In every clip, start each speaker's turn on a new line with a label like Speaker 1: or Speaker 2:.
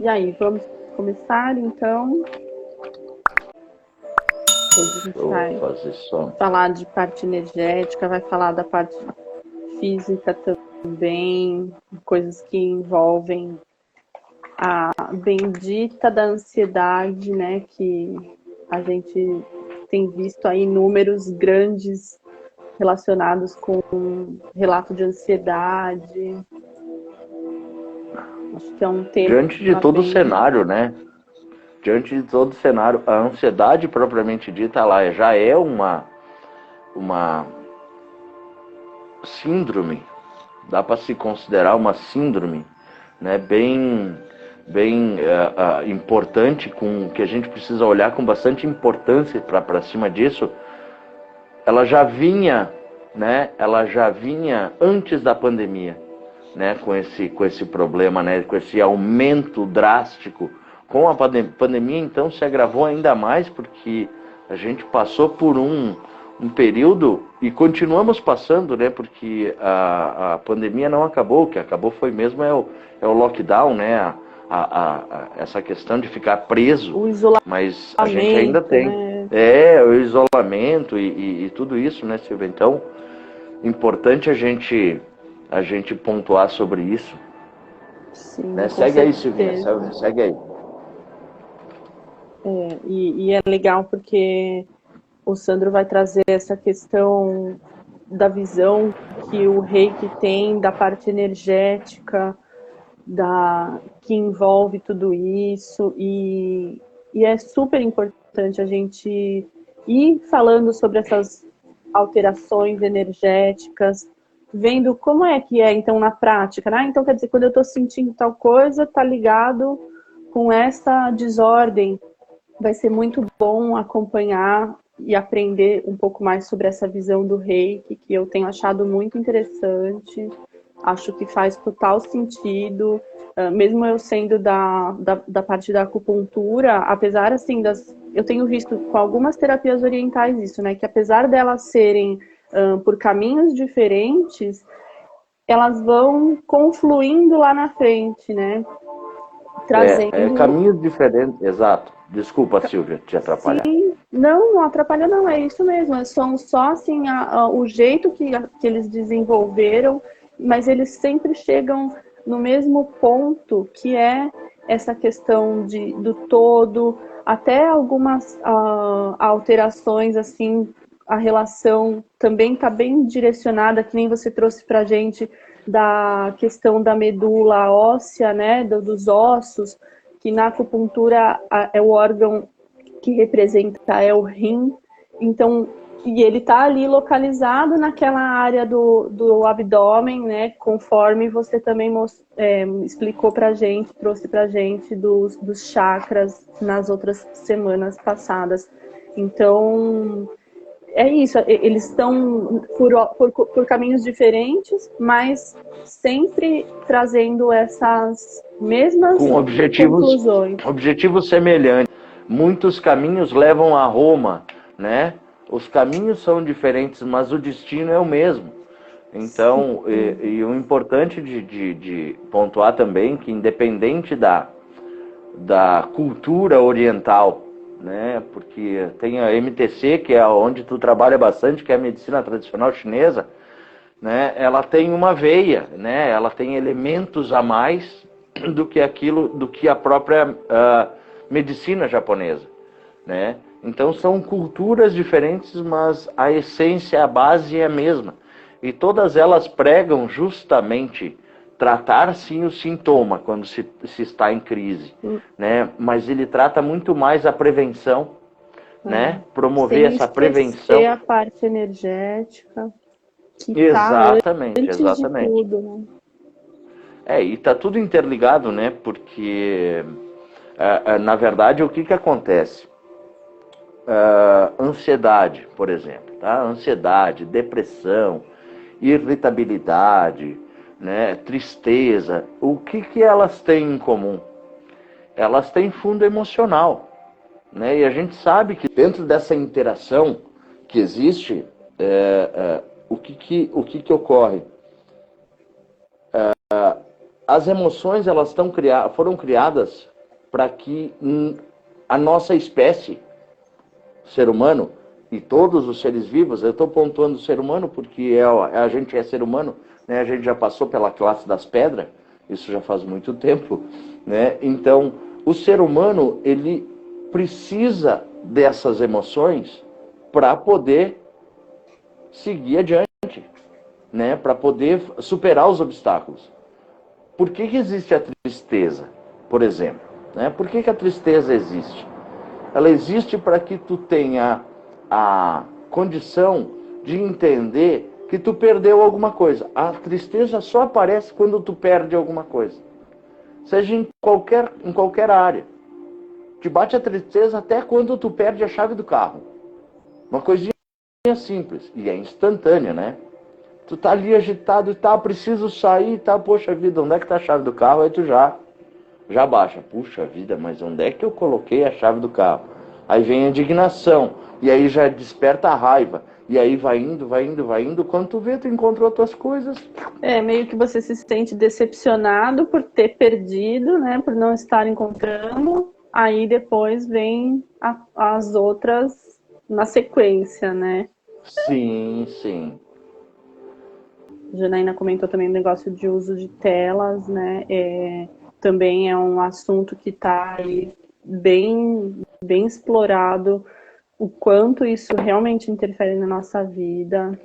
Speaker 1: E aí, vamos começar então? Hoje a gente vai falar de parte energética, vai falar da parte física também, coisas que envolvem a bendita da ansiedade, né? Que a gente tem visto aí números grandes relacionados com relato de ansiedade. Acho que é um tema.
Speaker 2: Diante de todo o cenário, né? Diante de todo o cenário, a ansiedade propriamente dita, ela já é uma síndrome, dá para se considerar uma síndrome, né? Bem importante, com que a gente precisa olhar com bastante importância para cima disso. Ela já vinha, né? Ela já vinha antes da pandemia, né? Com esse problema, né? Com esse aumento drástico. Com a pandemia, então, se agravou ainda mais, porque a gente passou por um período, e continuamos passando, né? Porque a pandemia não acabou, o que acabou foi mesmo é o lockdown, né? Essa questão de ficar preso,
Speaker 1: o isolamento,
Speaker 2: mas a gente ainda tem, né? O isolamento e tudo isso, né, Silvia? Então, importante a gente pontuar sobre isso.
Speaker 1: Sim,
Speaker 2: né? Segue aí, Silvinha, segue aí.
Speaker 1: E é legal porque o Sandro vai trazer essa questão da visão que o Reiki tem da parte energética, que envolve tudo isso, e é super importante a gente ir falando sobre essas alterações energéticas, vendo como é que é, então, na prática, né? Então, quer dizer, quando eu estou sentindo tal coisa, tá ligado com essa desordem. Vai ser muito bom acompanhar e aprender um pouco mais sobre essa visão do Reiki, que eu tenho achado muito interessante. Acho que faz total sentido, mesmo eu sendo da parte da acupuntura, apesar, assim, eu tenho visto com algumas terapias orientais isso, né, que apesar delas serem por caminhos diferentes, elas vão confluindo lá na frente, né, trazendo...
Speaker 2: caminhos diferentes, exato. Desculpa, Silvia, te atrapalhar.
Speaker 1: Sim, não atrapalha não, é isso mesmo. São só assim o jeito que eles desenvolveram, mas eles sempre chegam no mesmo ponto, que é essa questão do todo, até algumas alterações, assim, a relação também está bem direcionada, que nem você trouxe pra gente, da questão da medula óssea, né, dos ossos, que na acupuntura é o órgão que representa é o rim, então, e ele está ali localizado naquela área do abdômen, né, conforme você também explicou pra gente, trouxe pra gente dos chakras nas outras semanas passadas. Então, é isso, eles estão por caminhos diferentes, mas sempre trazendo essas mesmas
Speaker 2: com
Speaker 1: conclusões.
Speaker 2: objetivos semelhantes. Muitos caminhos levam a Roma, né? Os caminhos são diferentes, mas o destino é o mesmo. Então, e o importante de pontuar também, que independente da cultura oriental, né? Porque tem a MTC, que é onde tu trabalha bastante, que é a medicina tradicional chinesa, né? Ela tem uma veia, né? Ela tem elementos a mais do que a própria medicina japonesa, né? Então são culturas diferentes, mas a essência, a base é a mesma. E todas elas pregam justamente tratar sim o sintoma quando se está em crise, né? Mas ele trata muito mais a prevenção, né? Promover essa prevenção.
Speaker 1: A parte energética. Que
Speaker 2: exatamente,
Speaker 1: tá antes de tudo,
Speaker 2: né? E tá tudo interligado, né? Porque na verdade o que acontece? Ansiedade, por exemplo, tá? Ansiedade, depressão, irritabilidade, né? Tristeza. O que elas têm em comum? Elas têm fundo emocional, né? E a gente sabe que dentro dessa interação que existe, o que ocorre? As emoções, elas foram criadas para que a nossa espécie, o ser humano, e todos os seres vivos, eu estou pontuando o ser humano porque a gente é ser humano, né? A gente já passou pela classe das pedras, isso já faz muito tempo, né? Então, o ser humano, ele precisa dessas emoções para poder seguir adiante, né? Para poder superar os obstáculos. Por que existe a tristeza, por exemplo? Né? Por que a tristeza existe? Ela existe para que tu tenha a condição de entender que tu perdeu alguma coisa. A tristeza só aparece quando tu perde alguma coisa. Seja em qualquer área. Te bate a tristeza até quando tu perde a chave do carro. Uma coisinha simples. E é instantânea, né? Tu tá ali agitado e tá, preciso sair, tá, poxa vida, onde é que tá a chave do carro? Aí tu já baixa. Puxa vida, mas onde é que eu coloquei a chave do carro? Aí vem a indignação, e aí já desperta a raiva, e aí vai indo, quando tu vê, tu encontrou as tuas coisas.
Speaker 1: Meio que você se sente decepcionado por ter perdido, né, por não estar encontrando, aí depois vem as outras na sequência, né?
Speaker 2: Sim, sim.
Speaker 1: A Janaína comentou também o negócio de uso de telas, né? Também é um assunto que está aí bem explorado, o quanto isso realmente interfere na nossa vida.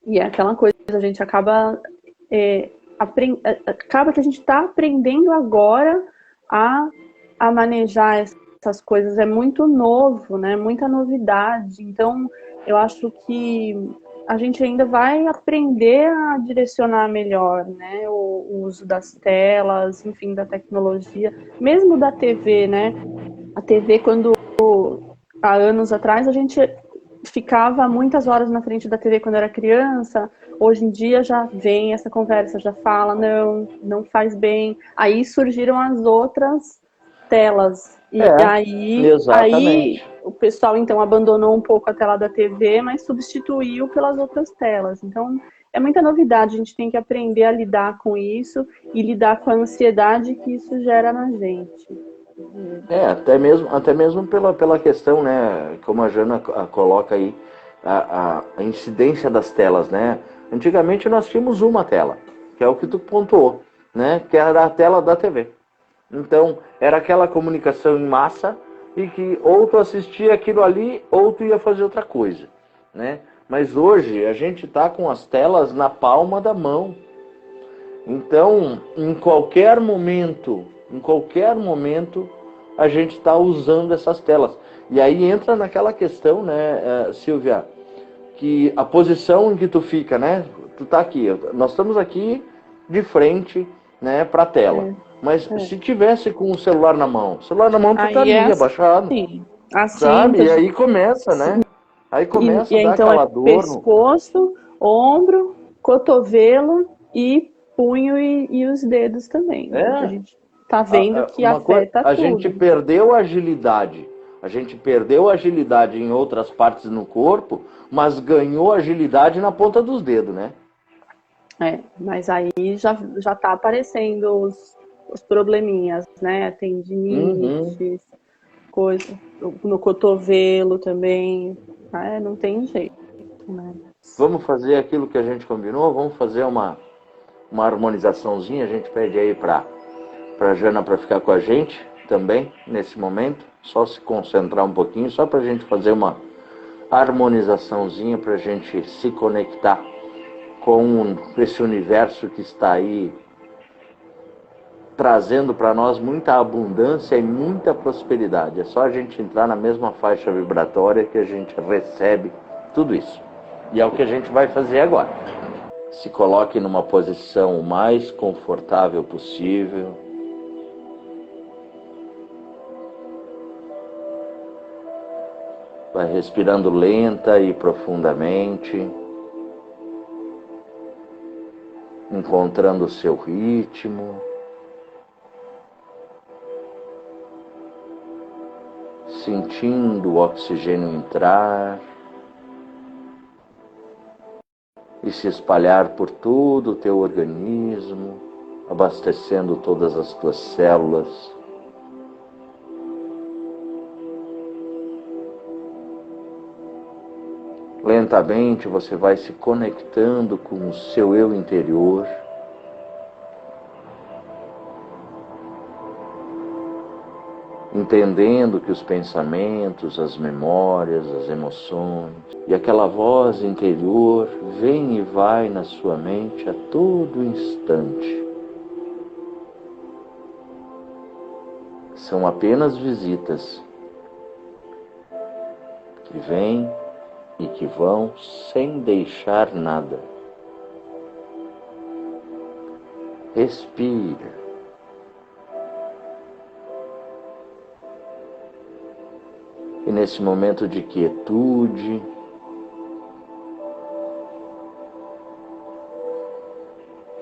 Speaker 1: E é aquela coisa, a gente acaba que a gente está aprendendo agora a manejar essas coisas. É muito novo, né? Muita novidade. Então, eu acho que a gente ainda vai aprender a direcionar melhor, né? O uso das telas, enfim, da tecnologia, mesmo da TV, né? A TV, quando há anos atrás a gente ficava muitas horas na frente da TV quando era criança, hoje em dia já vem essa conversa, já fala, não faz bem. Aí surgiram as outras telas. E aí
Speaker 2: Exatamente.
Speaker 1: o pessoal então abandonou um pouco a tela da TV, mas substituiu pelas outras telas. Então é muita novidade, a gente tem que aprender a lidar com isso e lidar com a ansiedade que isso gera na gente.
Speaker 2: Até mesmo pela questão, né, como a Jana coloca aí, a incidência das telas, né? Antigamente nós tínhamos uma tela, que é o que tu pontuou, né, que era a tela da TV. Então, era aquela comunicação em massa e que ou tu assistia aquilo ali ou tu ia fazer outra coisa, né? Mas hoje a gente tá com as telas na palma da mão. Então, em qualquer momento, a gente está usando essas telas. E aí entra naquela questão, né, Silvia, que a posição em que tu fica, né? Tu tá aqui, nós estamos aqui de frente, né, para a tela. Mas se tivesse com o celular na mão tu
Speaker 1: Aí
Speaker 2: tá ali, abaixado,
Speaker 1: assim,
Speaker 2: sabe? E aí começa, né? Aí começa a dar
Speaker 1: então é
Speaker 2: aquela dor no...
Speaker 1: pescoço, ombro, cotovelo e punho e os dedos também. A gente tá vendo que afeta
Speaker 2: a gente
Speaker 1: tudo.
Speaker 2: perdeu a agilidade. A gente perdeu a agilidade em outras partes no corpo, mas ganhou agilidade na ponta dos dedos, né?
Speaker 1: Mas aí já tá aparecendo os probleminhas, né? Tendinite, coisa no cotovelo também. Não tem jeito, né?
Speaker 2: Vamos fazer aquilo que a gente combinou? Vamos fazer uma harmonizaçãozinha. A gente pede aí para Jana para ficar com a gente também nesse momento. Só se concentrar um pouquinho, só para a gente fazer uma harmonizaçãozinha, para a gente se conectar com esse universo que está aí trazendo para nós muita abundância e muita prosperidade. É só a gente entrar na mesma faixa vibratória que a gente recebe tudo isso. E é o que a gente vai fazer agora. Se coloque numa posição o mais confortável possível. Vai respirando lenta e profundamente, encontrando o seu ritmo. Sentindo o oxigênio entrar e se espalhar por todo o teu organismo, abastecendo todas as tuas células. Lentamente você vai se conectando com o seu eu interior. Entendendo que os pensamentos, as memórias, as emoções e aquela voz interior vem e vai na sua mente a todo instante. São apenas visitas que vêm e que vão sem deixar nada. Respira. E nesse momento de quietude,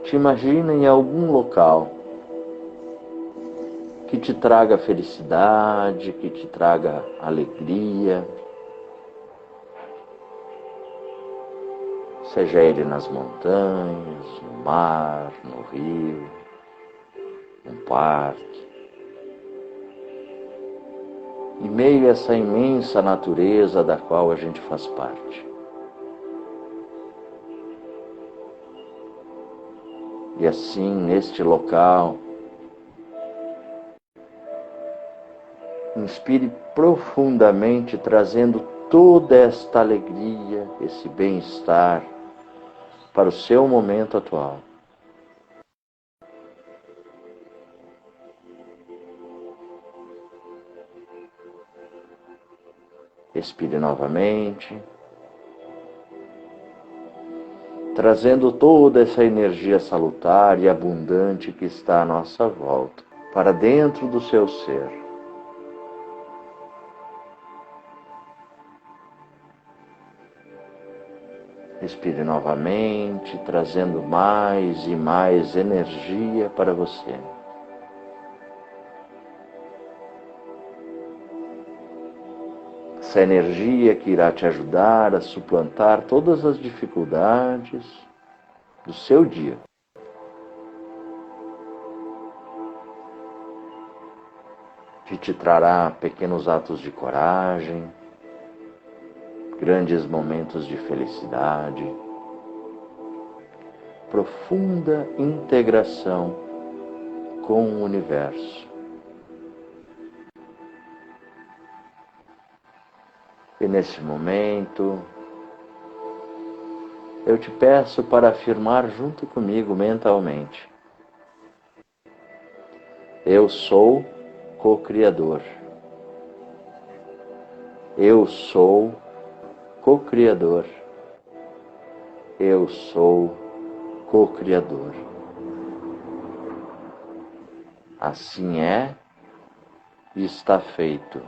Speaker 2: te imagina em algum local que te traga felicidade, que te traga alegria, seja ele nas montanhas, no mar, no rio, num parque. Em meio a essa imensa natureza da qual a gente faz parte. E assim, neste local, inspire profundamente, trazendo toda esta alegria, esse bem-estar para o seu momento atual. Respire novamente, trazendo toda essa energia salutar e abundante que está à nossa volta, para dentro do seu ser. Respire novamente, trazendo mais e mais energia para você. Essa energia que irá te ajudar a suplantar todas as dificuldades do seu dia. Que te trará pequenos atos de coragem, grandes momentos de felicidade, profunda integração com o universo. E nesse momento, eu te peço para afirmar junto comigo mentalmente: eu sou co-criador. Eu sou co-criador. Eu sou co-criador. Assim é e está feito.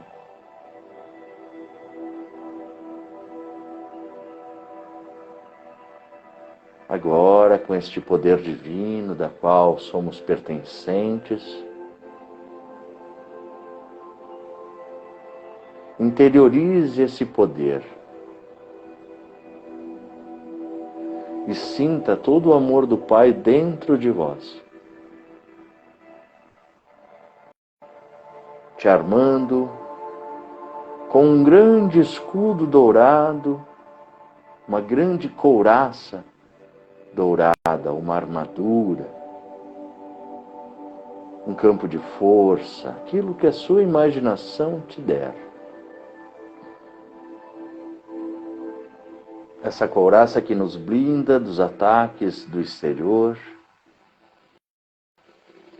Speaker 2: Agora, com este poder divino da qual somos pertencentes, interiorize esse poder e sinta todo o amor do Pai dentro de vós, te armando com um grande escudo dourado, uma grande couraça dourada, uma armadura, um campo de força, aquilo que a sua imaginação te der. Essa couraça que nos blinda dos ataques do exterior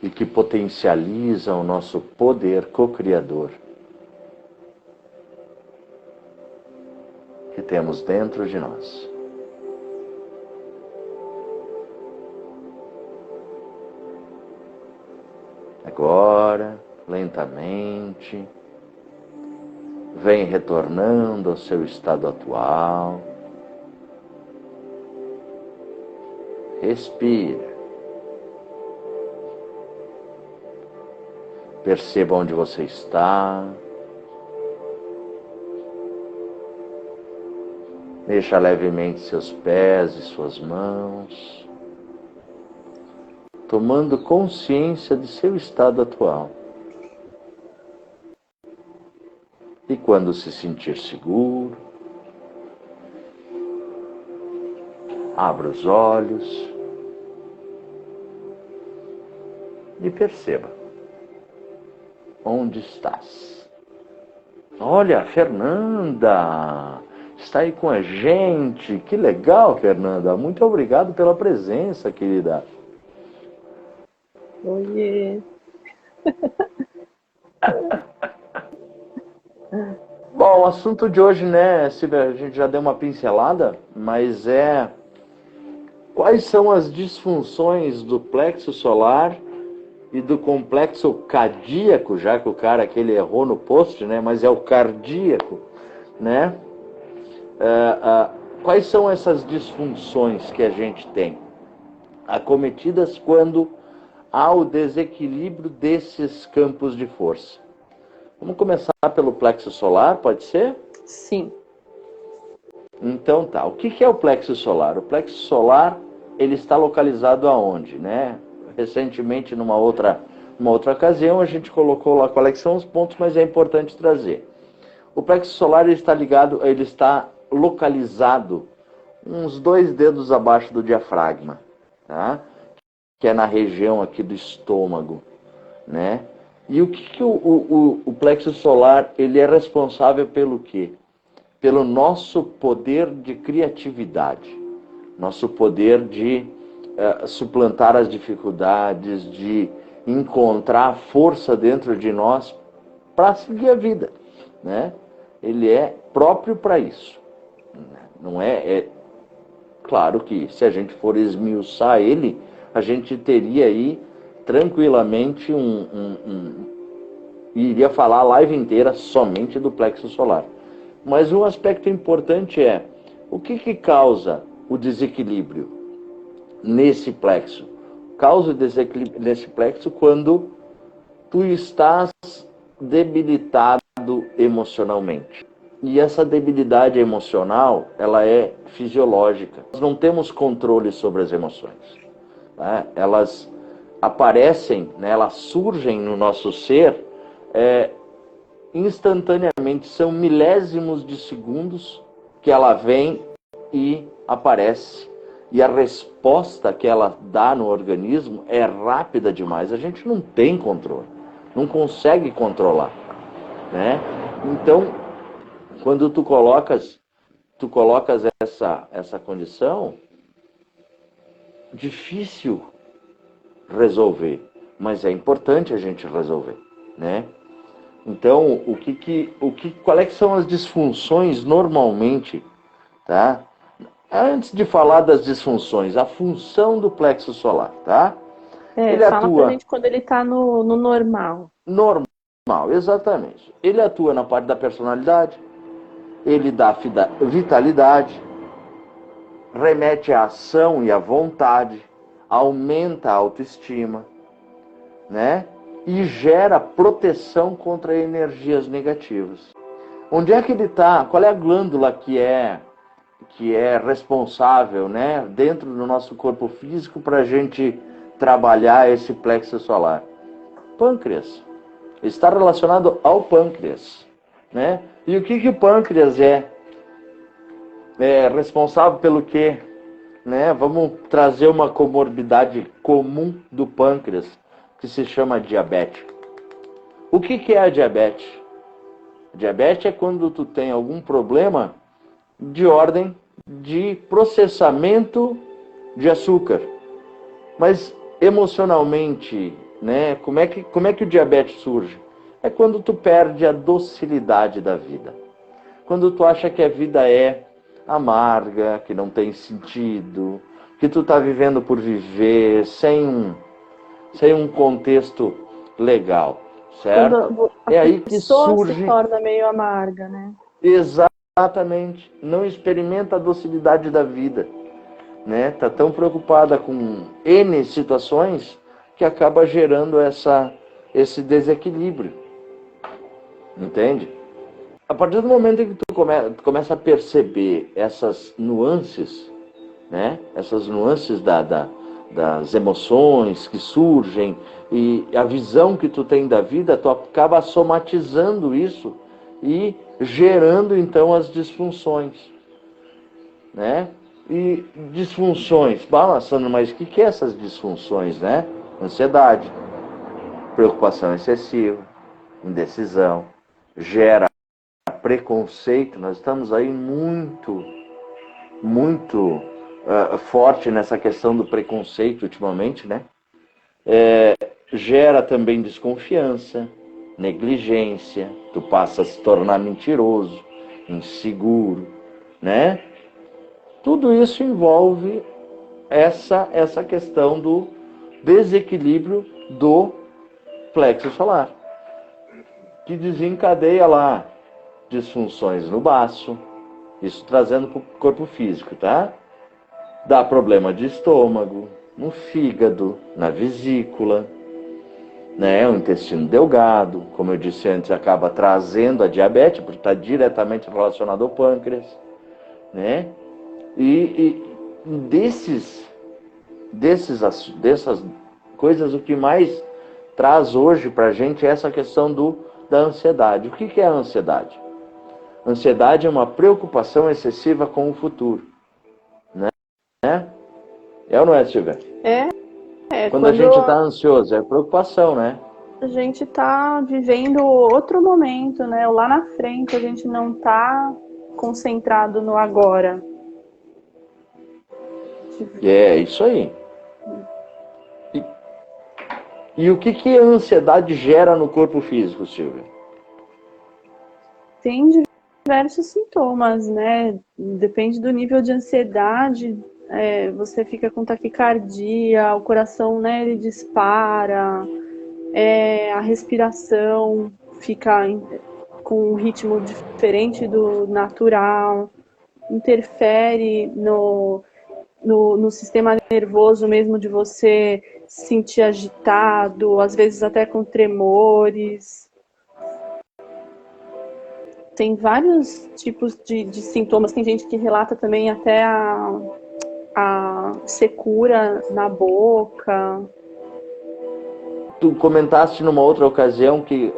Speaker 2: e que potencializa o nosso poder co-criador que temos dentro de nós. Agora, lentamente, vem retornando ao seu estado atual. Respira. Perceba onde você está. Mexa levemente seus pés e suas mãos, tomando consciência de seu estado atual. E quando se sentir seguro, Abra os olhos e perceba onde estás. Olha, a Fernanda está aí com a gente. Que legal, Fernanda. Muito obrigado pela presença, querida.
Speaker 1: Oiê.
Speaker 2: Bom, o assunto de hoje, né, Silvia, a gente já deu uma pincelada, mas quais são as disfunções do plexo solar e do complexo cardíaco, já que o cara aquele errou no post, né, mas é o cardíaco, né? Quais são essas disfunções que a gente tem acometidas quando há o desequilíbrio desses campos de força? Vamos começar pelo plexo solar, pode ser?
Speaker 1: Sim.
Speaker 2: Então tá, o que é o plexo solar? O plexo solar, ele está localizado aonde, né? Recentemente, numa outra ocasião, a gente colocou lá quais são os pontos, mas é importante trazer. O plexo solar, ele está localizado uns 2 dedos abaixo do diafragma, tá? Que é na região aqui do estômago, né? E o que o plexo solar, ele é responsável pelo quê? Pelo nosso poder de criatividade, nosso poder de suplantar as dificuldades, de encontrar força dentro de nós para seguir a vida, né? Ele é próprio para isso. Não é claro que se a gente for esmiuçar ele, a gente teria aí tranquilamente iria falar a live inteira somente do plexo solar. Mas um aspecto importante é o que causa o desequilíbrio nesse plexo? Causa o desequilíbrio nesse plexo quando tu estás debilitado emocionalmente. E essa debilidade emocional, ela é fisiológica. Nós não temos controle sobre as emoções, né? Elas aparecem, né? Elas surgem no nosso ser instantaneamente. São milésimos de segundos que ela vem e aparece. E a resposta que ela dá no organismo é rápida demais. A gente não tem controle, não consegue controlar, né? Então, quando tu colocas essa condição, difícil resolver, mas é importante a gente resolver, né? Então, quais são as disfunções normalmente, tá? Antes de falar das disfunções, a função do plexo solar, tá?
Speaker 1: Ele fala pra gente quando ele tá no normal.
Speaker 2: Normal, exatamente. Ele atua na parte da personalidade, ele dá vitalidade, remete à ação e à vontade, aumenta a autoestima, né? E gera proteção contra energias negativas. Onde é que ele está? Qual é a glândula que é responsável, né, dentro do nosso corpo físico para a gente trabalhar esse plexo solar? Pâncreas. Está relacionado ao pâncreas, né? E o que o pâncreas é responsável pelo quê? Né? Vamos trazer uma comorbidade comum do pâncreas, que se chama diabetes. O que é a diabetes? Diabetes é quando tu tem algum problema de ordem de processamento de açúcar. Mas emocionalmente, né, como é que o diabetes surge? É quando tu perde a docilidade da vida. Quando tu acha que a vida é amarga, que não tem sentido, que tu tá vivendo por viver, sem um contexto legal, certo?
Speaker 1: Quando
Speaker 2: É aí que surge...
Speaker 1: se torna meio amarga, né?
Speaker 2: Exatamente. Não experimenta a docilidade da vida, né? Tá tão preocupada com N situações que acaba gerando esse desequilíbrio. Entende? A partir do momento em que tu começa a perceber essas nuances, né? Essas nuances das emoções que surgem e a visão que tu tem da vida, tu acaba somatizando isso e gerando então as disfunções, né? E disfunções, balançando, mas o que é essas disfunções, né? Ansiedade, preocupação excessiva, indecisão, gera preconceito. Nós estamos aí muito forte nessa questão do preconceito ultimamente, né? Gera também desconfiança, negligência, tu passa a se tornar mentiroso, inseguro, né? Tudo isso envolve essa questão do desequilíbrio do plexo solar, que desencadeia lá disfunções no baço, isso trazendo para o corpo físico, tá? Dá problema de estômago, no fígado, na vesícula, né? O intestino delgado, como eu disse antes, acaba trazendo a diabetes, porque está diretamente relacionado ao pâncreas, né? E dessas coisas, o que mais traz hoje para a gente é essa questão da ansiedade. O que é a ansiedade? Ansiedade é uma preocupação excessiva com o futuro, né? É ou não é, Silvia? Quando a gente está ansioso, é preocupação, né?
Speaker 1: A gente está vivendo outro momento, né? Lá na frente, a gente não está concentrado no agora.
Speaker 2: É isso aí. E o que a ansiedade gera no corpo físico, Silvia?
Speaker 1: Tem diversos sintomas, né? Depende do nível de ansiedade. Você fica com taquicardia, o coração, né, ele dispara, a respiração fica com um ritmo diferente do natural, interfere no sistema nervoso mesmo, de você se sentir agitado, às vezes até com tremores. Tem vários tipos de sintomas. Tem gente que relata também até a secura na boca.
Speaker 2: Tu comentaste numa outra ocasião que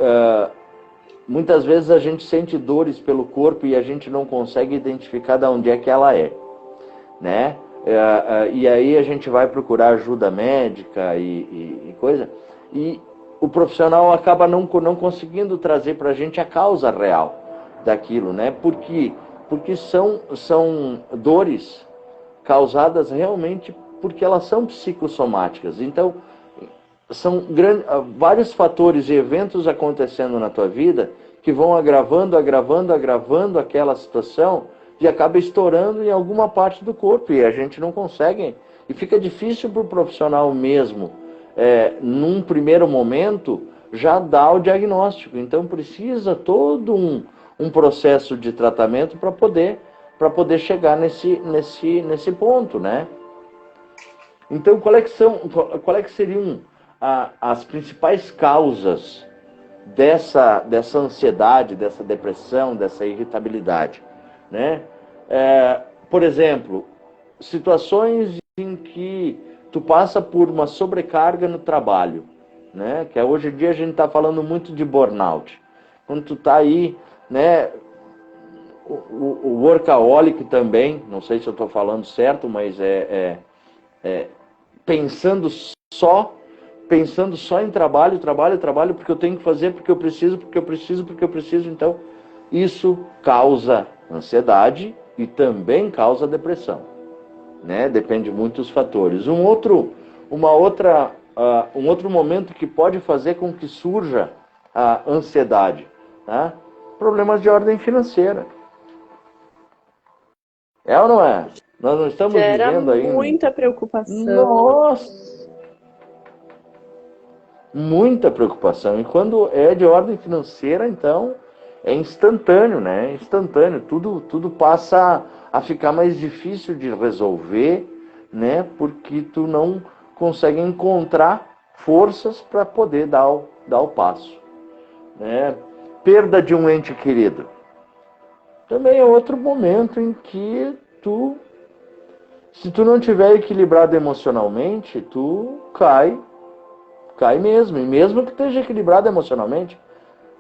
Speaker 2: muitas vezes a gente sente dores pelo corpo e a gente não consegue identificar de onde é que ela é, né? E aí a gente vai procurar ajuda médica e coisa, e o profissional acaba não conseguindo trazer para a gente a causa real daquilo, né? Porque são dores causadas realmente porque elas são psicossomáticas. Então, são vários fatores e eventos acontecendo na tua vida que vão agravando aquela situação e acaba estourando em alguma parte do corpo, e a gente não consegue, e fica difícil para o profissional mesmo, num primeiro momento, já dar o diagnóstico. Então precisa todo um processo de tratamento para poder chegar nesse ponto, né? Então qual é que seriam as principais causas dessa ansiedade, dessa depressão, dessa irritabilidade, né? Por exemplo, situações em que tu passa por uma sobrecarga no trabalho, né? Que hoje em dia a gente está falando muito de burnout. Quando tu está aí, né? O workaholic também, não sei se eu estou falando certo, mas pensando só em trabalho, porque eu tenho que fazer, porque eu preciso, então isso causa ansiedade e também causa depressão, né? Depende muito dos fatores. Um outro momento que pode fazer com que surja a ansiedade, tá? Problemas de ordem financeira. É ou não é? Nós não estamos vivendo aí
Speaker 1: muita preocupação.
Speaker 2: Nossa! Muita preocupação. E quando é de ordem financeira, então é instantâneo, né? Instantâneo. Tudo passa a ficar mais difícil de resolver, né? Porque tu não consegue encontrar forças para poder dar o passo, né? Perda de um ente querido. Também é outro momento em que se tu não tiver equilibrado emocionalmente, tu cai mesmo, e mesmo que esteja equilibrado emocionalmente,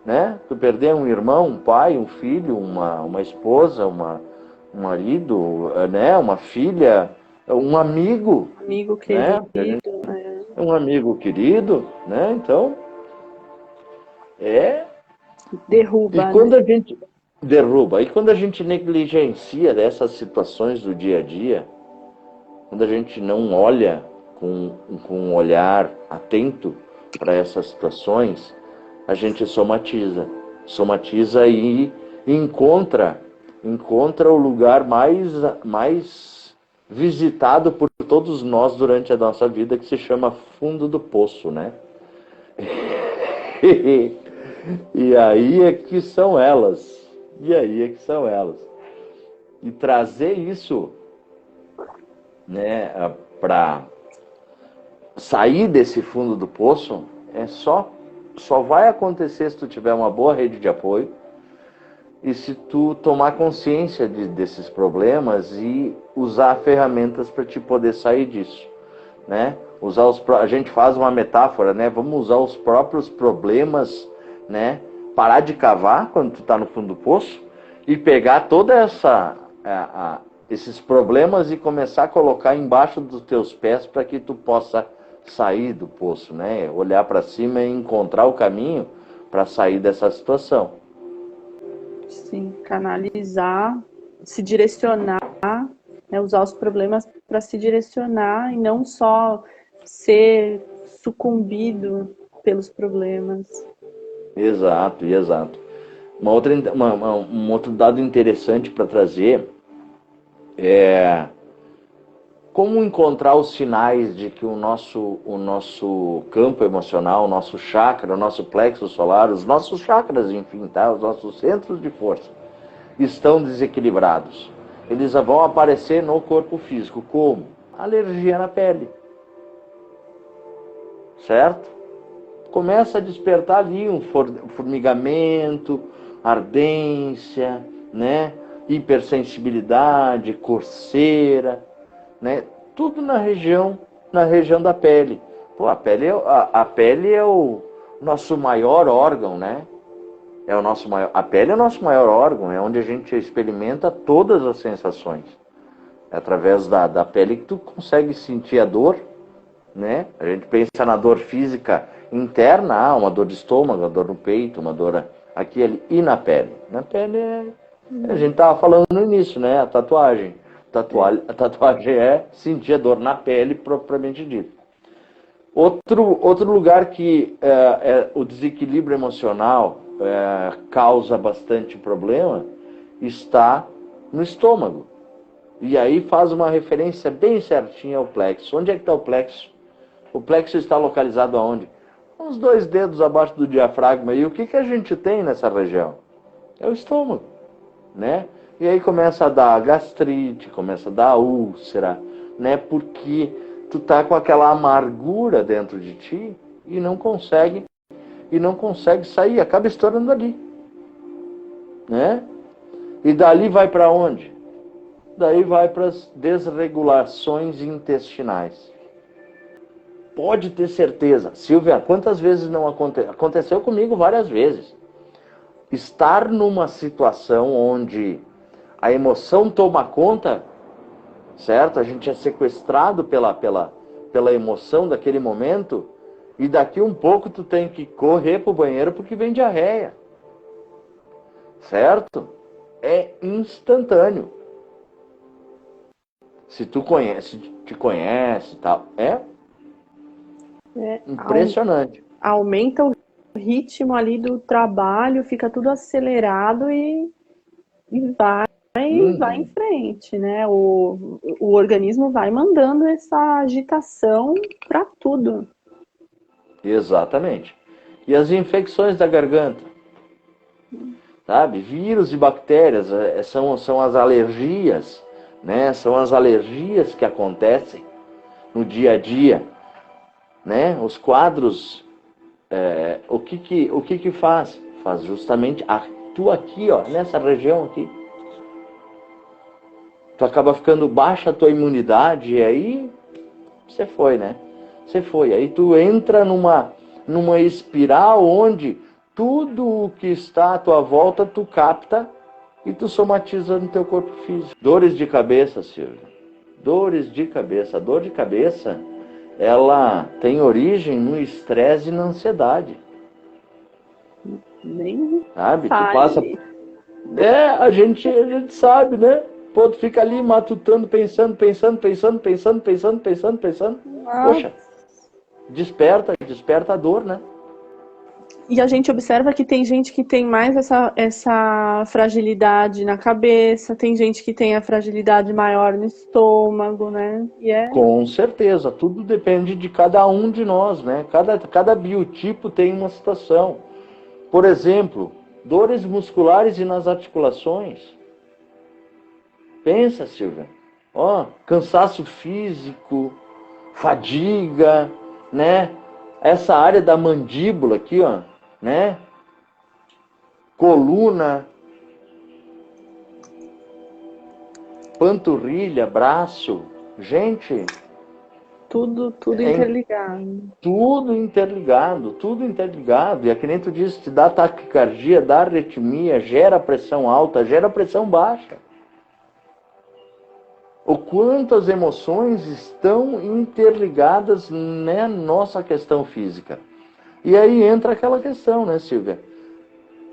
Speaker 2: né? Tu perder um irmão, um pai, um filho, uma esposa, um marido, né? Uma filha, um amigo,
Speaker 1: Amigo
Speaker 2: né?
Speaker 1: querido, né?
Speaker 2: Um amigo querido, né? Então, é. E
Speaker 1: Derruba,
Speaker 2: quando
Speaker 1: né?
Speaker 2: a gente derruba, e quando a gente negligencia dessas situações do dia a dia, quando a gente não olha com um olhar atento para essas situações, a gente somatiza. Somatiza e encontra o lugar mais visitado por todos nós durante a nossa vida, que se chama fundo do poço, né? E aí é que são elas. E aí é que são elas. E trazer isso, né, para sair desse fundo do poço só vai acontecer se tu tiver uma boa rede de apoio e se tu tomar consciência desses problemas e usar ferramentas para te poder sair disso, né? A gente faz uma metáfora, né? Vamos usar os próprios problemas, né? Parar de cavar quando tu está no fundo do poço e pegar toda esses problemas e começar a colocar embaixo dos teus pés para que tu possa sair do poço, né? Olhar para cima e encontrar o caminho para sair dessa situação.
Speaker 1: Sim, canalizar, se direcionar, né, usar os problemas para se direcionar e não só ser sucumbido pelos problemas.
Speaker 2: Exato, exato. Um outro dado interessante para trazer é como encontrar os sinais de que o nosso campo emocional, o nosso chakra, o nosso plexo solar, os nossos chakras, enfim, tá? Os nossos centros de força estão desequilibrados. Eles vão aparecer no corpo físico. Como? Alergia na pele. Certo? Começa a despertar ali um formigamento, ardência, né? Hipersensibilidade, coceira, né? Tudo na região da pele. Pô, a pele é o nosso maior órgão, né? A pele é o nosso maior órgão, é onde a gente experimenta todas as sensações. É através da pele que tu consegue sentir a dor, né? A gente pensa na dor física interna, uma dor de estômago, uma dor no peito, uma dor aqui ali, e na pele. Na pele a gente estava falando no início, né? A tatuagem. A tatuagem é sentir a dor na pele propriamente dito. Outro lugar que o desequilíbrio emocional causa bastante problema está no estômago. E aí faz uma referência bem certinha ao plexo. Onde é que está o plexo? O plexo está localizado aonde? Uns 2 dedos abaixo do diafragma. E o que a gente tem nessa região? É o estômago, né? E aí começa a dar gastrite, começa a dar úlcera, né? Porque tu tá com aquela amargura dentro de ti e não consegue sair, acaba estourando ali, né? E dali vai para onde? Daí vai para as desregulações intestinais. Pode ter certeza, Silvia, quantas vezes não aconteceu? Aconteceu comigo várias vezes. Estar numa situação onde a emoção toma conta, certo? A gente é sequestrado pela emoção daquele momento e daqui um pouco tu tem que correr pro banheiro porque vem diarreia, certo? É instantâneo. Se tu te conhece e tal, é impressionante.
Speaker 1: Aumenta o ritmo ali do trabalho, fica tudo acelerado e vai em frente, né? O organismo vai mandando essa agitação para tudo.
Speaker 2: Exatamente. E as infecções da garganta? Sabe? Vírus e bactérias são as alergias, né? São as alergias que acontecem no dia a dia, né? Os quadros, o que faz? Faz justamente tu aqui, ó, nessa região aqui. Tu acaba ficando baixa a tua imunidade e aí você foi, né? Você foi. Aí tu entra numa espiral onde tudo o que está à tua volta tu capta e tu somatiza no teu corpo físico. Dores de cabeça, Silvia. Dores de cabeça. A dor de cabeça, ela tem origem no estresse e na ansiedade.
Speaker 1: Nem
Speaker 2: sabe? Tu
Speaker 1: fale.
Speaker 2: passa... a gente sabe, né? Pô, tu fica ali matutando, pensando. Poxa, desperta a dor, né?
Speaker 1: E a gente observa que tem gente que tem mais essa fragilidade na cabeça, tem gente que tem a fragilidade maior no estômago, né?
Speaker 2: Com certeza, tudo depende de cada um de nós, né? Cada biotipo tem uma situação. Por exemplo, dores musculares e nas articulações. Pensa, Silvia. Cansaço físico, fadiga, né? Essa área da mandíbula aqui, né? Coluna, panturrilha, braço. Gente,
Speaker 1: tudo interligado.
Speaker 2: Tudo interligado. E é que nem tu disse, te dá taquicardia, dá arritmia, gera pressão alta, gera pressão baixa. O quanto as emoções estão interligadas na nossa questão física. E aí entra aquela questão, né, Silvia?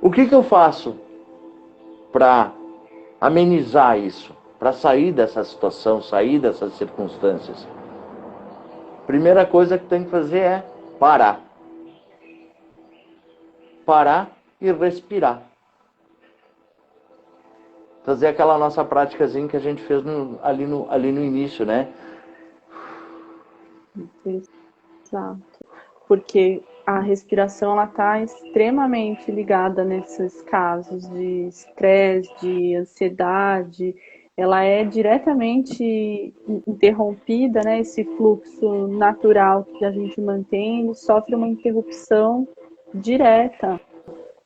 Speaker 2: O que eu faço para amenizar isso? Para sair dessa situação, sair dessas circunstâncias? Primeira coisa que tem que fazer é parar. Parar e respirar. Fazer aquela nossa práticazinha que a gente fez ali no início, né?
Speaker 1: Exato. Porque a respiração ela está extremamente ligada nesses casos de estresse, de ansiedade. Ela é diretamente interrompida, né? Esse fluxo natural que a gente mantém sofre uma interrupção direta.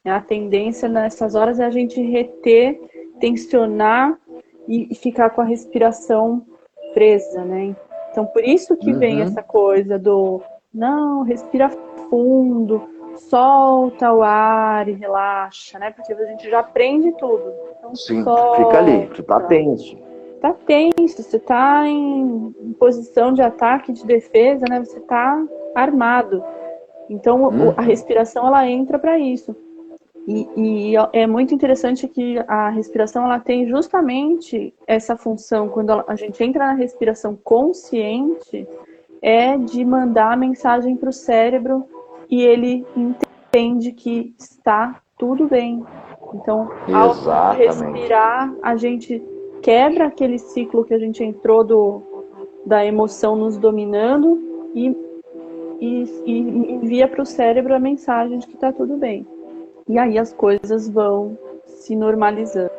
Speaker 1: A tendência nessas horas é a gente reter, tensionar e ficar com a respiração presa, né? Então, por isso que vem essa coisa do não, respira fundo, solta o ar e relaxa, né? Porque a gente já aprende tudo. Então,
Speaker 2: sim,
Speaker 1: solta.
Speaker 2: Fica ali, tu tá tenso.
Speaker 1: Tá tenso, você tá em posição de ataque, de defesa, né? Você tá armado. Então, a respiração, ela entra para isso. E é muito interessante que a respiração ela tem justamente essa função, quando a gente entra na respiração consciente, é de mandar a mensagem para o cérebro e ele entende que está tudo bem. Então, ao respirar, a gente quebra aquele ciclo que a gente entrou da emoção nos dominando e envia para o cérebro a mensagem de que está tudo bem. E aí as coisas vão se normalizando.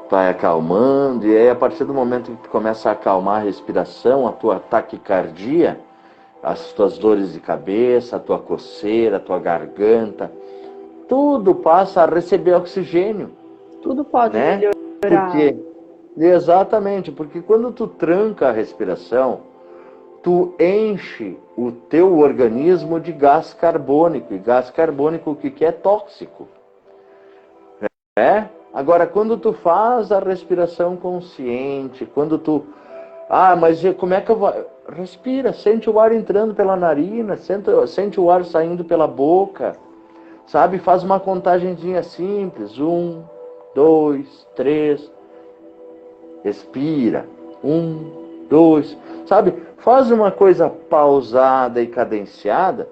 Speaker 2: Vai acalmando, e aí a partir do momento que tu começa a acalmar a respiração, a tua taquicardia, as tuas dores de cabeça, a tua coceira, a tua garganta, tudo passa a receber oxigênio.
Speaker 1: Tudo pode melhorar.
Speaker 2: Exatamente, porque quando tu tranca a respiração, tu enche o teu organismo de gás carbônico. E gás carbônico, o que é tóxico? Agora, quando tu faz a respiração consciente, quando tu... mas como é que eu vou... Respira, sente o ar entrando pela narina, sente o ar saindo pela boca, sabe? Faz uma contagenzinha simples. 1, 2, 3. Respira. 1, 2... Sabe, faz uma coisa pausada e cadenciada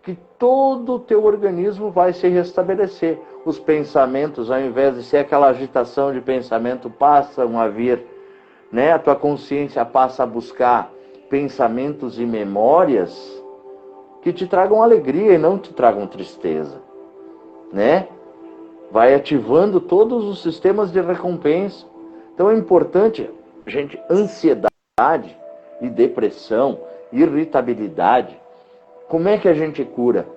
Speaker 2: que todo o teu organismo vai se restabelecer. Os pensamentos, ao invés de ser aquela agitação de pensamento, passam a vir, né? A tua consciência passa a buscar pensamentos e memórias que te tragam alegria e não te tragam tristeza, né? Vai ativando todos os sistemas de recompensa. Então é importante, gente, ansiedade e depressão, irritabilidade. Como é que a gente cura?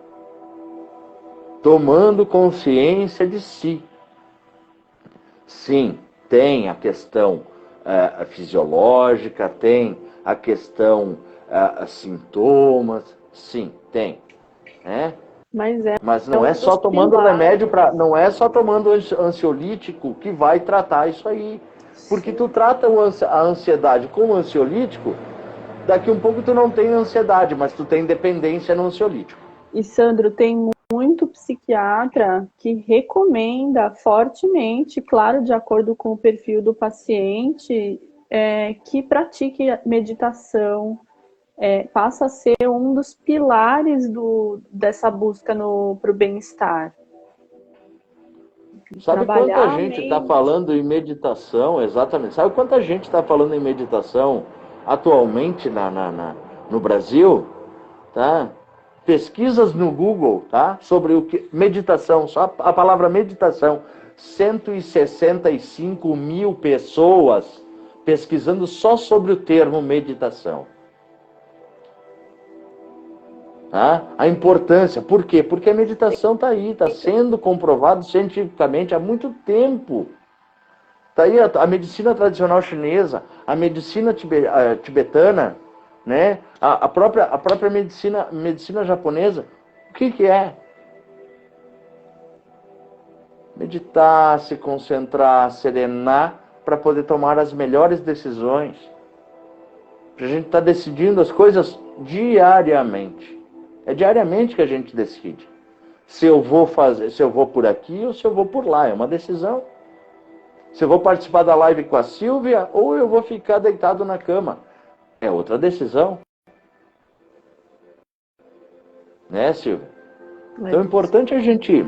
Speaker 2: Tomando consciência de si. Sim, tem a questão fisiológica, tem a questão sintomas, sim, tem. Né? Mas não
Speaker 1: um
Speaker 2: é
Speaker 1: dos
Speaker 2: só tomando
Speaker 1: pilares.
Speaker 2: remédio para, não é só tomando ansiolítico que vai tratar isso aí. Porque tu trata a ansiedade com o ansiolítico, daqui um pouco tu não tem ansiedade, mas tu tem dependência no ansiolítico.
Speaker 1: E, Sandro, tem muito psiquiatra que recomenda fortemente, claro, de acordo com o perfil do paciente, que pratique meditação. Passa a ser um dos pilares dessa busca para o bem-estar.
Speaker 2: Sabe quanta gente está falando em meditação, exatamente? Sabe quanta gente está falando em meditação atualmente no Brasil? Tá? Pesquisas no Google, tá? Sobre o que meditação, só a palavra meditação, 165 mil pessoas pesquisando só sobre o termo meditação. Tá? A importância, por quê? Porque a meditação está aí, está sendo comprovado cientificamente há muito tempo. Está aí a medicina tradicional chinesa, a medicina tibetana, né? A própria medicina japonesa. O que é? Meditar, se concentrar, serenar, para poder tomar as melhores decisões. A gente está decidindo as coisas diariamente. É diariamente que a gente decide. Se eu vou por aqui ou se eu vou por lá. É uma decisão. Se eu vou participar da live com a Silvia ou eu vou ficar deitado na cama. É outra decisão. Né, Silvia? Então é importante a gente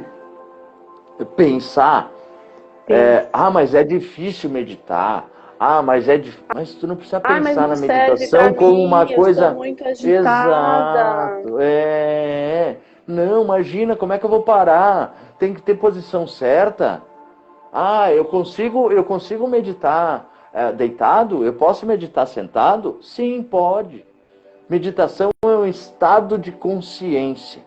Speaker 2: pensar. Mas é difícil meditar. Mas tu não precisa pensar na meditação como uma coisa.
Speaker 1: Eu sou muito agitada.
Speaker 2: Exato. Não, imagina, como é que eu vou parar? Tem que ter posição certa. Eu consigo meditar deitado? Eu posso meditar sentado? Sim, pode. Meditação é um estado de consciência.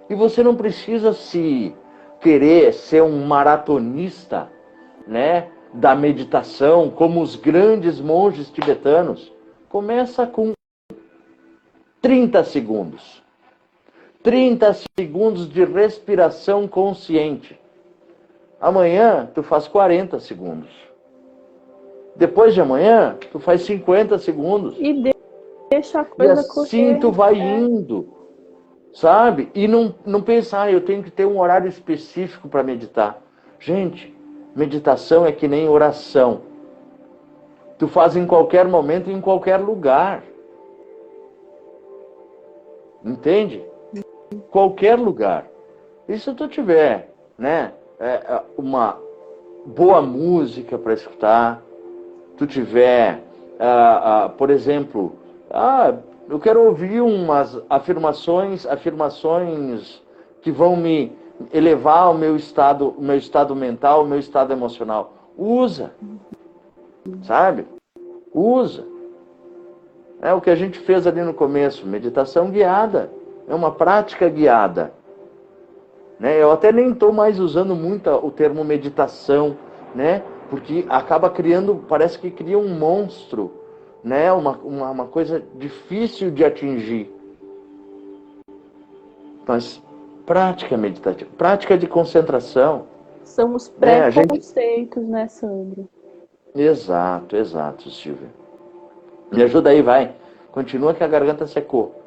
Speaker 2: E você não precisa se querer ser um maratonista, né, da meditação, como os grandes monges tibetanos. Começa com 30 segundos. 30 segundos de respiração consciente. Amanhã, tu faz 40 segundos. Depois de amanhã, tu faz 50 segundos.
Speaker 1: E deixa a coisa correr.
Speaker 2: E assim tu vai indo, sabe? E não pensar, eu tenho que ter um horário específico para meditar. Gente, meditação é que nem oração. Tu faz em qualquer momento, em qualquer lugar. Entende? Qualquer lugar. E se tu tiver, né, uma boa música para escutar, tu tiver, por exemplo, eu quero ouvir umas afirmações que vão me elevar o meu estado mental, o meu estado emocional. Usa. Sabe? Usa. É o que a gente fez ali no começo, meditação guiada. É uma prática guiada. Né? Eu até nem estou mais usando muito o termo meditação, né? Porque acaba criando, parece que cria um monstro, né? Uma coisa difícil de atingir. Mas prática meditativa, prática de concentração.
Speaker 1: São os preconceitos, né, Sandro?
Speaker 2: Exato, Silvia. Me ajuda aí, vai. Continua que a garganta secou.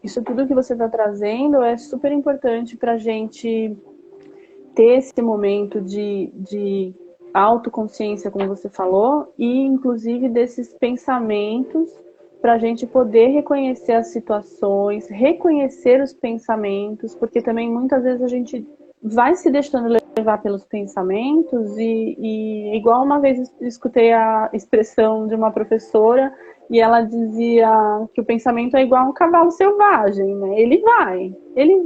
Speaker 1: Isso tudo que você está trazendo é super importante para a gente ter esse momento de autoconsciência, como você falou, e inclusive desses pensamentos para a gente poder reconhecer as situações, reconhecer os pensamentos, porque também muitas vezes a gente vai se deixando levar pelos pensamentos e igual uma vez escutei a expressão de uma professora e ela dizia que o pensamento é igual a um cavalo selvagem, né? Ele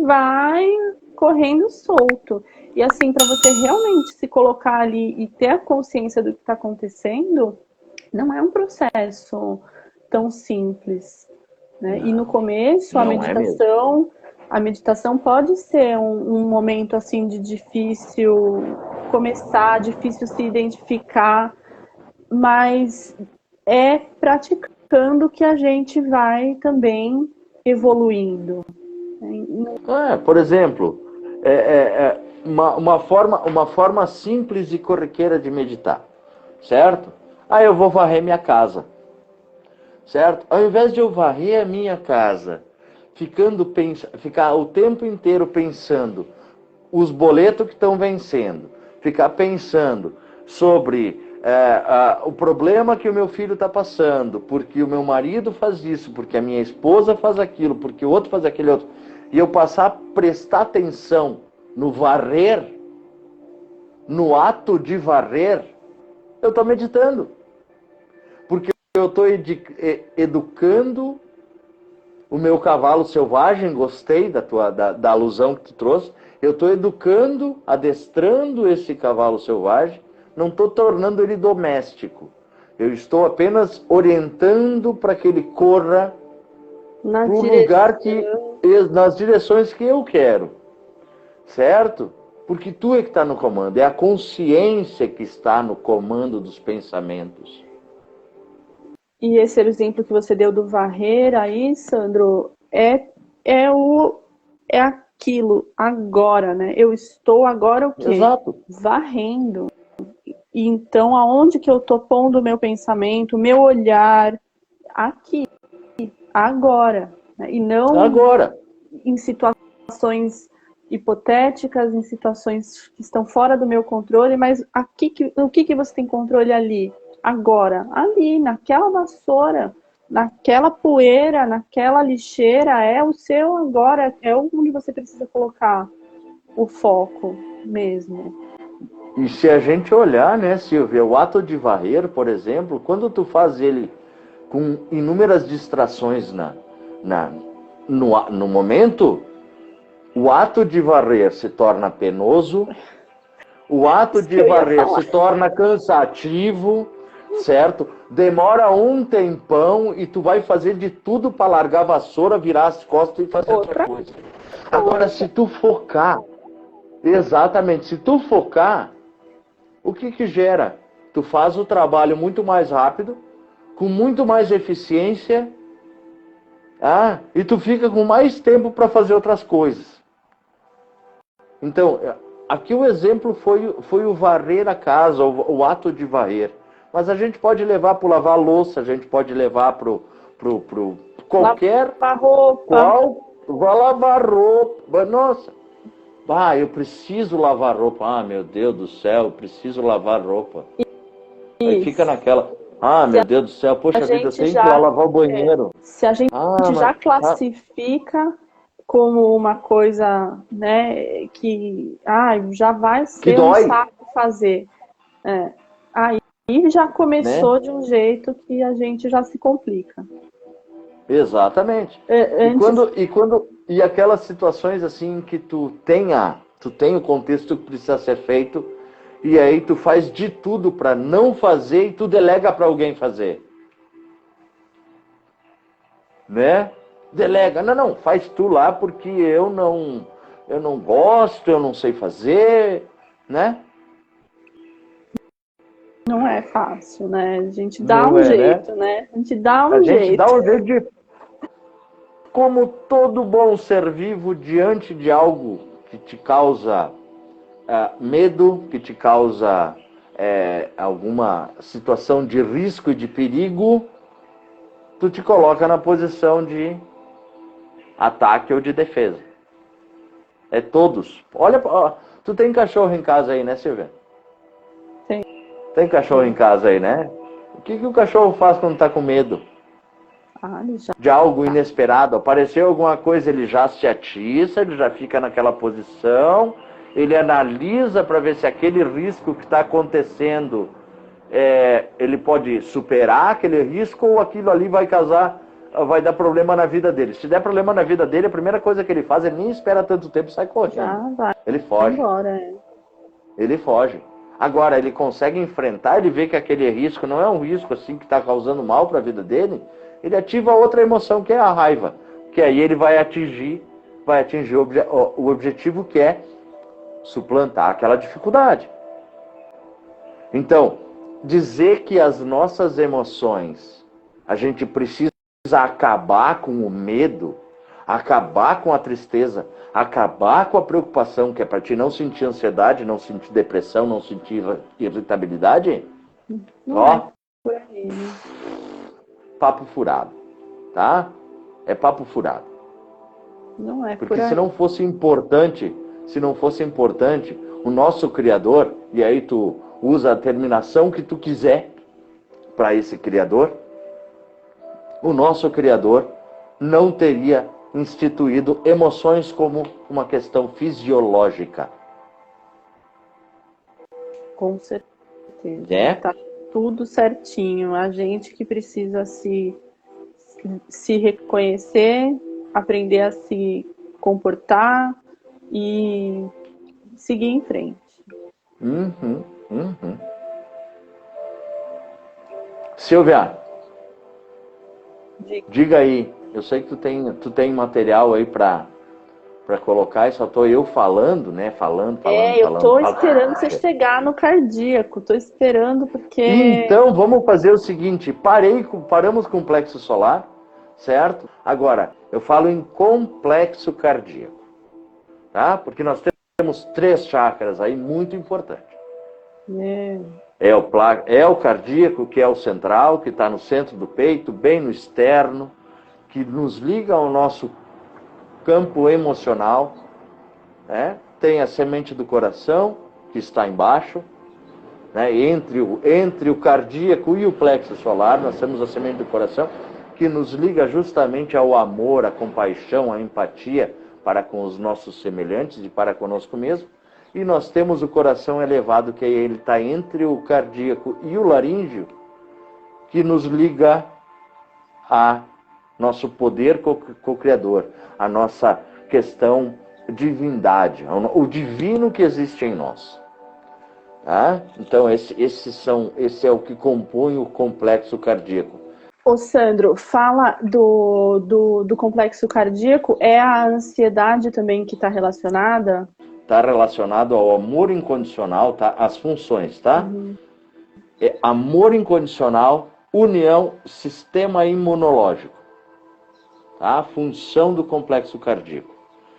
Speaker 1: vai correndo solto. E assim, para você realmente se colocar ali e ter a consciência do que está acontecendo, não é um processo tão simples, né? E no começo, a meditação pode ser um momento assim de difícil começar, difícil se identificar, mas é praticando que a gente vai também evoluindo.
Speaker 2: Por exemplo, uma forma simples e corriqueira de meditar, certo? Eu vou varrer minha casa, certo? Ao invés de eu varrer a minha casa, ficar o tempo inteiro pensando os boletos que estão vencendo, ficar pensando sobre o problema que o meu filho está passando, porque o meu marido faz isso, porque a minha esposa faz aquilo, porque o outro faz aquele outro, e eu passar a prestar atenção no varrer, no ato de varrer, eu estou meditando. Porque eu estou educando o meu cavalo selvagem, gostei da alusão que tu trouxe, eu estou educando, adestrando esse cavalo selvagem, não estou tornando ele doméstico. Eu estou apenas orientando para que ele corra para o lugar nas direções que eu quero. Certo? Porque tu é que está no comando. É a consciência que está no comando dos pensamentos.
Speaker 1: E esse exemplo que você deu do varrer aí, Sandro, é aquilo agora, né? Eu estou agora o quê?
Speaker 2: Exato.
Speaker 1: Varrendo. E então, aonde que eu estou pondo o meu pensamento, o meu olhar? Aqui, agora. Né? E não
Speaker 2: agora.
Speaker 1: Em situações hipotéticas, em situações que estão fora do meu controle, mas o que você tem controle ali? Agora, ali, naquela vassoura, naquela poeira, naquela lixeira, é o seu agora, é onde você precisa colocar o foco mesmo.
Speaker 2: E se a gente olhar, né, Silvia, o ato de varrer, por exemplo, quando tu faz ele com inúmeras distrações no momento, o ato de varrer se torna penoso, o ato de varrer se torna cansativo, certo? Demora um tempão e tu vai fazer de tudo para largar a vassoura, virar as costas e fazer outra coisa. Agora, se tu focar, exatamente, se tu focar, o que gera? Tu faz o trabalho muito mais rápido, com muito mais eficiência, e tu fica com mais tempo para fazer outras coisas. Então, aqui o exemplo foi o varrer a casa, o ato de varrer. Mas a gente pode levar para lavar a louça, a gente pode levar para qualquer...
Speaker 1: Lavar roupa.
Speaker 2: Vai lavar roupa. Nossa, eu preciso lavar roupa. Meu Deus do céu, eu preciso lavar roupa. Isso. Aí fica naquela... meu Deus do céu, poxa vida, eu tenho que ir lá lavar o banheiro.
Speaker 1: Se a gente já classifica como uma coisa, né, que já vai ser um saco fazer. Aí já começou, né, de um jeito que a gente já se complica.
Speaker 2: Exatamente. E aquelas situações assim que tu tem o contexto que precisa ser feito, e aí tu faz de tudo para não fazer e tu delega para alguém fazer. Né? Delega. Não, faz tu lá porque eu não gosto, eu não sei fazer, né?
Speaker 1: Não é fácil, né? A gente dá um jeito, né? A gente dá um jeito.
Speaker 2: A gente dá um jeito de... Como todo bom ser vivo diante de algo que te causa medo, que te causa alguma situação de risco e de perigo, tu te coloca na posição de ataque ou de defesa. É todos. Olha, tu tem cachorro em casa aí, né, Silvia? Tem cachorro em casa aí, né? O que o cachorro faz quando tá com medo? De algo inesperado. Apareceu alguma coisa, ele já se atiça, ele já fica naquela posição, ele analisa para ver se aquele risco que está acontecendo, ele pode superar aquele risco ou aquilo ali vai dar problema na vida dele. Se der problema na vida dele, a primeira coisa que ele faz, ele nem espera tanto tempo e sai correndo. Ele foge. Ele foge. Agora, ele consegue enfrentar, ele vê que aquele risco não é um risco assim que está causando mal para a vida dele, ele ativa outra emoção que é a raiva, que aí ele vai atingir o objetivo, que é suplantar aquela dificuldade. Então, dizer que as nossas emoções, a gente precisa acabar com o medo, acabar com a tristeza, acabar com a preocupação, que é para ti não sentir ansiedade, não sentir depressão, não sentir irritabilidade,
Speaker 1: Não
Speaker 2: ó,
Speaker 1: é por aí, né?
Speaker 2: papo furado, tá? É papo furado.
Speaker 1: Não é por
Speaker 2: Porque
Speaker 1: aí.
Speaker 2: se não fosse importante, o nosso Criador, e aí tu usa a terminação que tu quiser para esse Criador, o nosso Criador não teria instituído emoções como uma questão fisiológica.
Speaker 1: Com certeza.
Speaker 2: É?
Speaker 1: Tá tudo certinho. A gente que precisa se reconhecer, aprender a se comportar e seguir em frente.
Speaker 2: Uhum. Silvia, diga aí. Eu sei que tu tem material aí para colocar, e só tô eu falando, né? Falando.
Speaker 1: Eu tô esperando você chegar no cardíaco. Tô esperando porque...
Speaker 2: Então, vamos fazer o seguinte. Paramos com o plexo solar, certo? Agora, eu falo em complexo cardíaco, tá? Porque nós temos 3 chakras aí muito importantes. É o cardíaco, que é o central, que está no centro do peito, bem no externo, que nos liga ao nosso campo emocional, né? Tem a semente do coração, que está embaixo, né? Entre o cardíaco e o plexo solar, nós temos a semente do coração, que nos liga justamente ao amor, à compaixão, à empatia para com os nossos semelhantes e para conosco mesmo. E nós temos o coração elevado, que ele está entre o cardíaco e o laríngeo, que nos liga a nosso poder co-criador, a nossa questão divindade, o divino que existe em nós. Tá? Então esse é o que compõe o complexo cardíaco.
Speaker 1: Ô Sandro, fala do complexo cardíaco, é a ansiedade também que está relacionada?
Speaker 2: Está relacionado ao amor incondicional, tá? As funções, tá? É amor incondicional, união, sistema imunológico. Tá? A função do complexo cardíaco.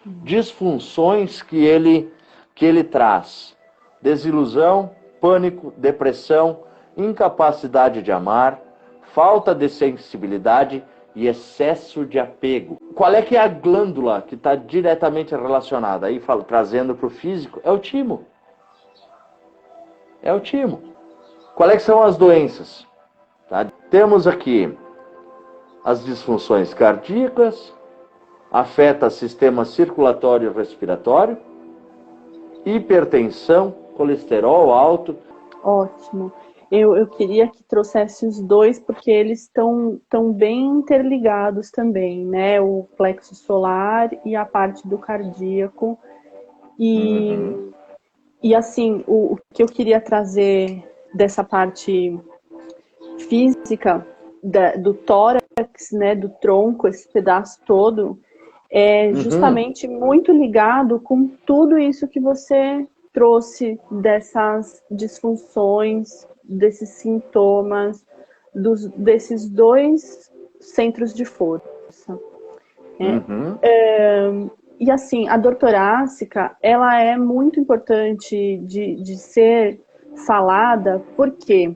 Speaker 2: Disfunções que ele traz: desilusão, pânico, depressão, incapacidade de amar, falta de sensibilidade e excesso de apego. Qual é que é a glândula que está diretamente relacionada? Aí, trazendo para o físico, é o timo. É o timo. Qual é que são as doenças? Tá? Temos aqui as disfunções cardíacas, afeta sistema circulatório e respiratório, hipertensão, colesterol alto.
Speaker 1: Ótimo. Eu queria que trouxesse os dois, porque eles estão bem interligados também, né? O plexo solar e a parte do cardíaco. E assim, o que eu queria trazer dessa parte física, do tórax, né? Do tronco, esse pedaço todo, é justamente muito ligado com tudo isso que você trouxe, dessas disfunções, desses sintomas, desses 2 centros de força. E assim, a dor torácica, ela é muito importante de ser falada, porque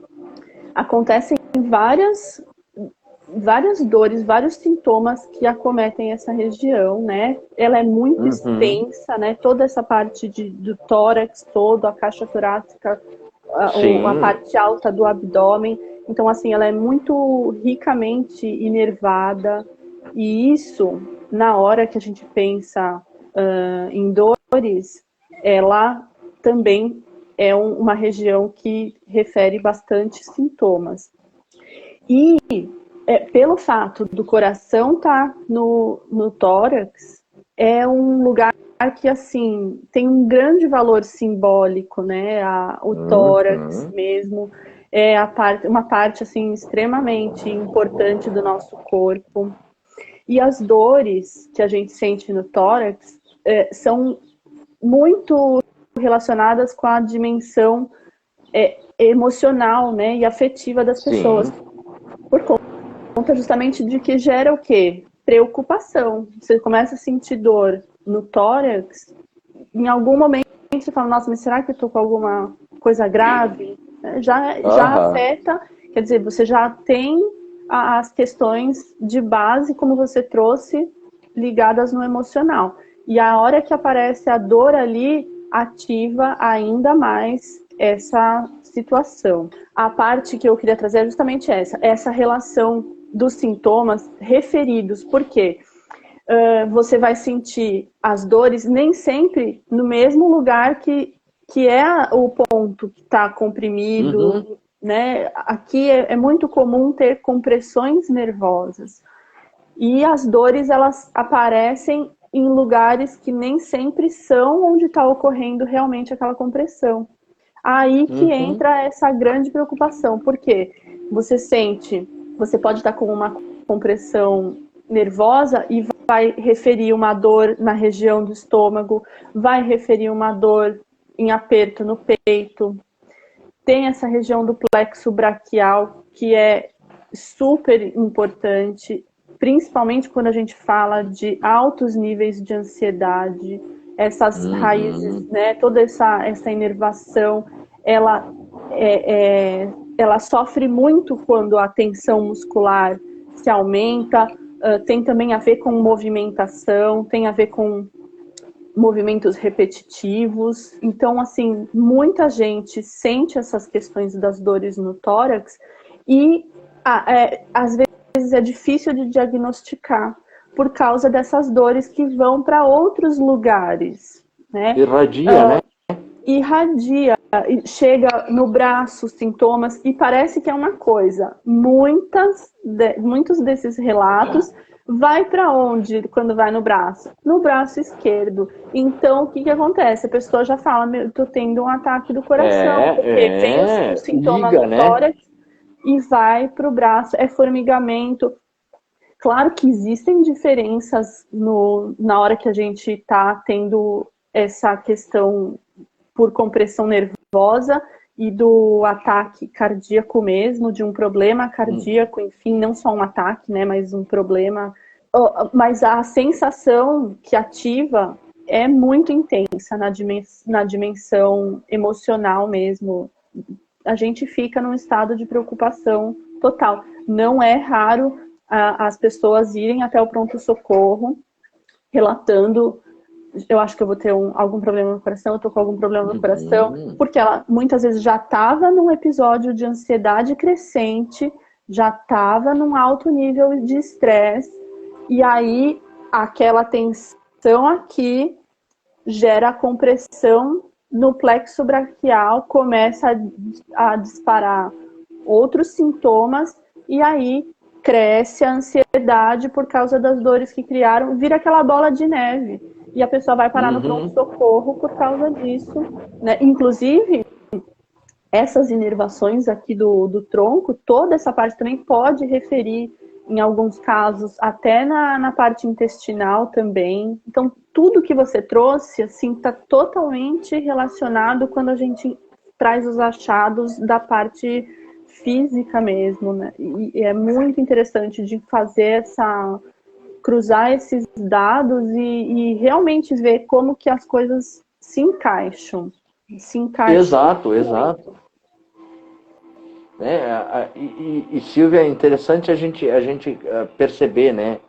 Speaker 1: acontecem várias dores, vários sintomas que acometem essa região, né? Ela é muito extensa, né? Toda essa parte do tórax todo, a caixa torácica, a parte alta do abdômen. Então, assim, ela é muito ricamente inervada. E isso, na hora que a gente pensa em dores, ela também é uma região que refere bastante sintomas. E pelo fato do coração estar no tórax, é um lugar que, assim, tem um grande valor simbólico, né? O tórax mesmo é uma parte, assim, extremamente importante do nosso corpo. E as dores que a gente sente no tórax são muito relacionadas com a dimensão emocional, né? E afetiva das pessoas. Por conta justamente de que gera o quê? preocupação. Você começa a sentir dor no tórax, em algum momento você fala, nossa, mas será que eu tô com alguma coisa grave? Já afeta, quer dizer, você já tem as questões de base, como você trouxe, ligadas no emocional. E a hora que aparece a dor ali, ativa ainda mais essa situação. A parte que eu queria trazer é justamente essa relação dos sintomas referidos. Por quê? Você vai sentir as dores nem sempre no mesmo lugar que é o ponto que está comprimido, né? Aqui é muito comum ter compressões nervosas. E as dores, elas aparecem em lugares que nem sempre são onde está ocorrendo realmente aquela compressão. Aí que entra essa grande preocupação, porque você pode estar com uma compressão nervosa e vai referir uma dor na região do estômago, vai referir uma dor em aperto no peito. Tem essa região do plexo braquial, que é super importante, principalmente quando a gente fala de altos níveis de ansiedade, essas raízes, né, toda essa inervação, ela sofre muito quando a tensão muscular se aumenta, tem também a ver com movimentação, tem a ver com movimentos repetitivos. Então, assim, muita gente sente essas questões das dores no tórax e às vezes é difícil de diagnosticar por causa dessas dores que vão para outros lugares, né?
Speaker 2: Irradia, né?
Speaker 1: Irradia, chega no braço, sintomas, e parece que é uma coisa. Muitos desses relatos vai para onde quando vai no braço? No braço esquerdo. Então, o que acontece? A pessoa já fala, eu tô tendo um ataque do coração, porque vem o sintoma do tórax e vai para o braço. É formigamento. Claro que existem diferenças na hora que a gente está tendo essa questão por compressão nervosa e do ataque cardíaco mesmo, de um problema cardíaco, enfim, não só um ataque, né, mas um problema. Mas a sensação que ativa é muito intensa na dimensão emocional mesmo. A gente fica num estado de preocupação total. Não é raro as pessoas irem até o pronto-socorro relatando, eu acho que eu vou ter algum problema no coração, eu tô com algum problema no coração, porque ela muitas vezes já estava num episódio de ansiedade crescente, já estava num alto nível de estresse, e aí aquela tensão aqui gera compressão no plexo braquial, começa a disparar outros sintomas, e aí cresce a ansiedade por causa das dores que criaram, vira aquela bola de neve. E a pessoa vai parar no pronto-socorro por causa disso, né? Inclusive, essas inervações aqui do tronco, toda essa parte também pode referir, em alguns casos, até na parte intestinal também. Então, tudo que você trouxe, assim, está totalmente relacionado quando a gente traz os achados da parte física mesmo, né? E é muito interessante de fazer cruzar esses dados e realmente ver como que as coisas se encaixam.
Speaker 2: Exato. Silvia, é interessante a gente perceber, né?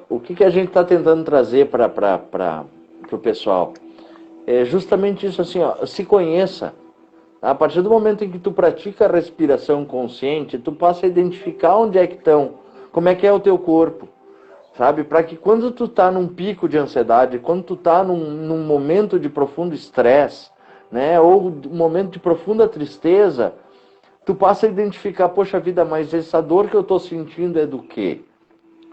Speaker 2: O que a gente está tentando trazer para o pessoal. É justamente isso, assim, ó, se conheça. A partir do momento em que tu pratica a respiração consciente, tu passa a identificar onde é que estão, como é que é o teu corpo, sabe? Para que quando tu tá num pico de ansiedade, quando tu tá num momento de profundo estresse, né, ou um momento de profunda tristeza, tu passa a identificar, poxa vida, mas essa dor que eu tô sentindo é do quê?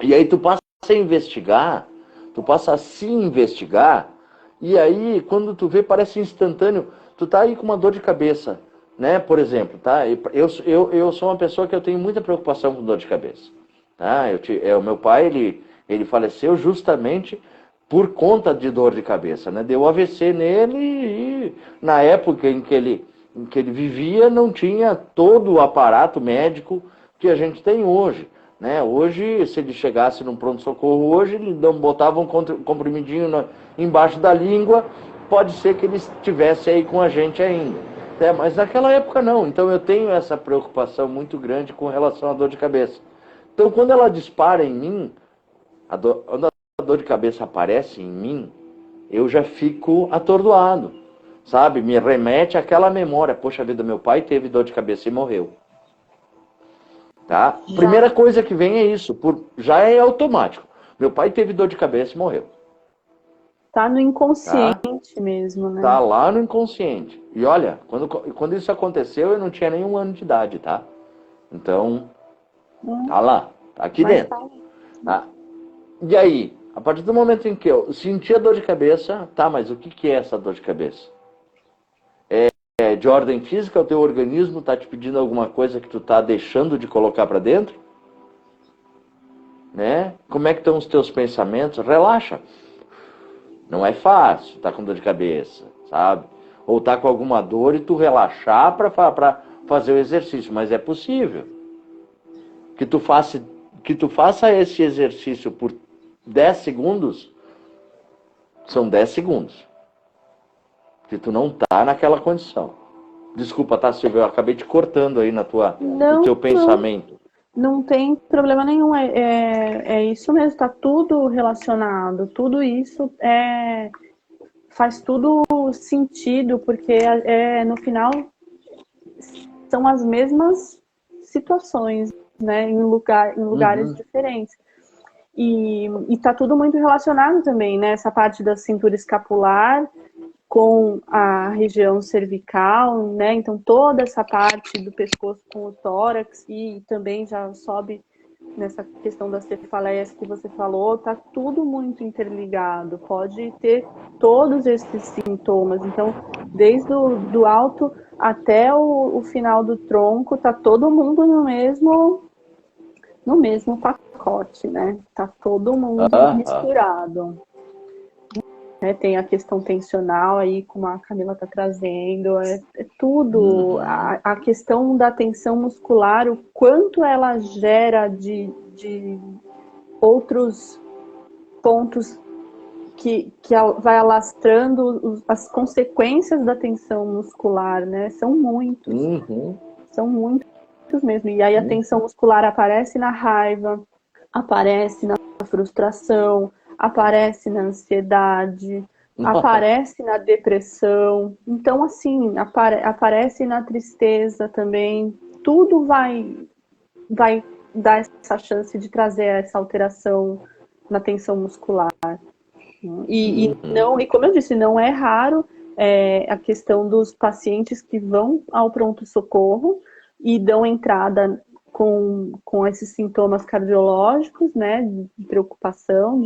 Speaker 2: E aí tu passa a investigar, tu passa a se investigar, e aí quando tu vê parece instantâneo. Tu tá aí com uma dor de cabeça, né? Por exemplo, tá? Eu sou uma pessoa que eu tenho muita preocupação com dor de cabeça, tá? O meu pai, ele faleceu justamente por conta de dor de cabeça, né? Deu AVC nele e na época em que ele vivia não tinha todo o aparato médico que a gente tem hoje, né? Hoje, se ele chegasse num pronto-socorro hoje, ele botava um comprimidinho embaixo da língua, pode ser que ele estivesse aí com a gente ainda. Mas naquela época não, então eu tenho essa preocupação muito grande com relação à dor de cabeça. Então quando ela dispara em mim, quando a dor de cabeça aparece em mim, eu já fico atordoado, sabe? Me remete àquela memória, poxa vida, meu pai teve dor de cabeça e morreu. Tá? Primeira coisa que vem é isso, já é automático. Meu pai teve dor de cabeça e morreu.
Speaker 1: Tá no inconsciente mesmo, né?
Speaker 2: Tá lá no inconsciente. E olha, quando isso aconteceu, eu não tinha nem 1 ano de idade, tá? Então, tá lá, tá aqui dentro. Tá? E aí, a partir do momento em que eu senti a dor de cabeça, tá, mas o que é essa dor de cabeça? É de ordem física? O teu organismo tá te pedindo alguma coisa que tu tá deixando de colocar para dentro? Né? Como é que estão os teus pensamentos? Relaxa. Não é fácil, tá com dor de cabeça, sabe? Ou tá com alguma dor e tu relaxar para fazer o exercício, mas é possível. Que tu faça esse exercício por 10 segundos, são 10 segundos. Que tu não tá naquela condição. Desculpa, tá, Silvia? Eu acabei te cortando aí no teu pensamento.
Speaker 1: Não tem problema nenhum, é isso mesmo, tá tudo relacionado, tudo isso faz tudo sentido, porque no final são as mesmas situações, né, em lugares diferentes. E tá tudo muito relacionado também, né, essa parte da cintura escapular com a região cervical, né? Então toda essa parte do pescoço com o tórax e também já sobe nessa questão das cefaleias que você falou, tá tudo muito interligado. Pode ter todos esses sintomas. Então, desde do alto até o final do tronco, tá todo mundo no mesmo pacote, né? Tá todo mundo misturado. Tem a questão tensional aí, como a Camila está trazendo, é tudo. A questão da tensão muscular, o quanto ela gera de outros pontos que vai alastrando as consequências da tensão muscular, né? São muitos. São muitos mesmo. E aí a tensão muscular aparece na raiva, aparece na frustração, aparece na ansiedade, aparece na depressão. Então, assim, aparece na tristeza também. Tudo vai dar essa chance de trazer essa alteração na tensão muscular. E como eu disse, não é raro a questão dos pacientes que vão ao pronto-socorro e dão entrada com esses sintomas cardiológicos, né, de preocupação,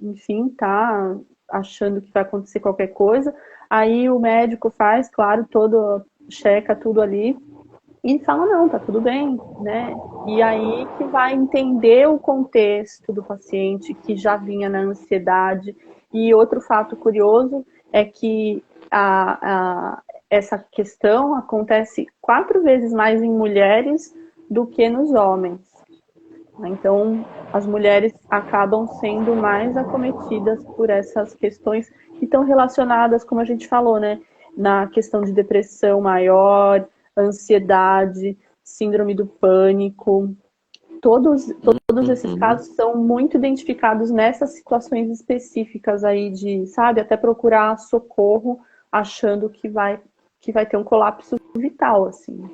Speaker 1: enfim, tá achando que vai acontecer qualquer coisa. Aí o médico faz, claro, checa tudo ali e fala, não, tá tudo bem, né? E aí que vai entender o contexto do paciente que já vinha na ansiedade. E outro fato curioso é que essa questão acontece 4 vezes mais em mulheres do que nos homens. Então, as mulheres acabam sendo mais acometidas por essas questões que estão relacionadas, como a gente falou, né? Na questão de depressão maior, ansiedade, síndrome do pânico. Todos esses casos são muito identificados nessas situações específicas aí de, sabe, até procurar socorro achando que vai ter um colapso vital, assim.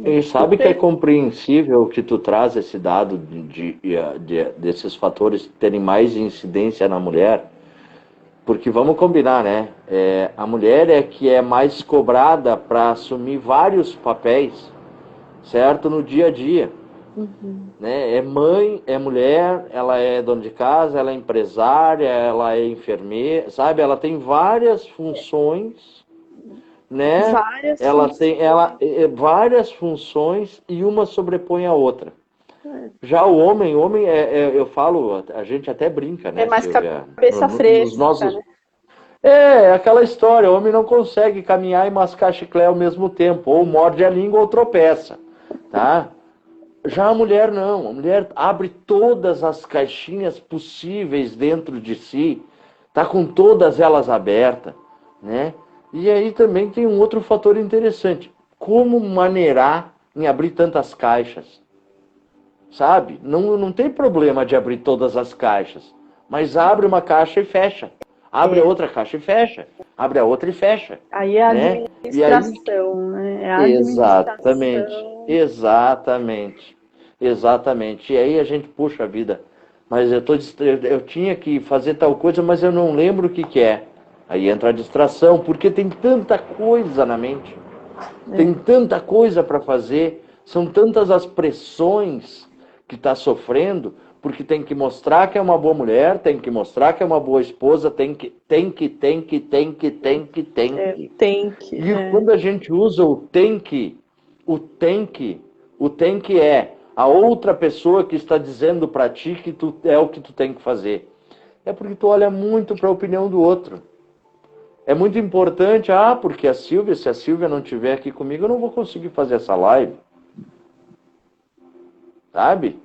Speaker 2: E sabe que é compreensível que tu traz esse dado desses fatores terem mais incidência na mulher? Porque vamos combinar, né? A mulher é que é mais cobrada para assumir vários papéis, certo? No dia a dia. Né? É mãe, é mulher, ela é dona de casa, ela é empresária, ela é enfermeira, sabe? Ela tem várias funções, né? Várias funções e uma sobrepõe a outra. Já o homem, eu falo, a gente até brinca, né?
Speaker 1: É mais cabeça fresca, né?
Speaker 2: É aquela história, o homem não consegue caminhar e mascar chiclete ao mesmo tempo, ou morde a língua ou tropeça, tá? Já a mulher não, a mulher abre todas as caixinhas possíveis dentro de si, tá com todas elas abertas, né? E aí também tem um outro fator interessante, como maneirar em abrir tantas caixas, sabe? Não tem problema de abrir todas as caixas, mas abre uma caixa e fecha, abre a outra caixa e fecha, abre a outra e fecha,
Speaker 1: Aí é a
Speaker 2: né? E aí
Speaker 1: administração, né? É a
Speaker 2: exatamente,
Speaker 1: administração.
Speaker 2: exatamente, exatamente. E aí a gente, puxa a vida, mas eu tinha que fazer tal coisa, mas eu não lembro o que que é. Aí entra a distração, porque tem tanta coisa na mente, tem tanta coisa para fazer, são tantas as pressões que está sofrendo, porque tem que mostrar que é uma boa mulher, tem que mostrar que é uma boa esposa, tem que.
Speaker 1: Tem que.
Speaker 2: E quando a gente usa o tem que é a outra pessoa que está dizendo para ti que tu é o que tu tem que fazer. É porque tu olha muito para a opinião do outro. É muito importante, porque se a Silvia não estiver aqui comigo, eu não vou conseguir fazer essa live. Sabe?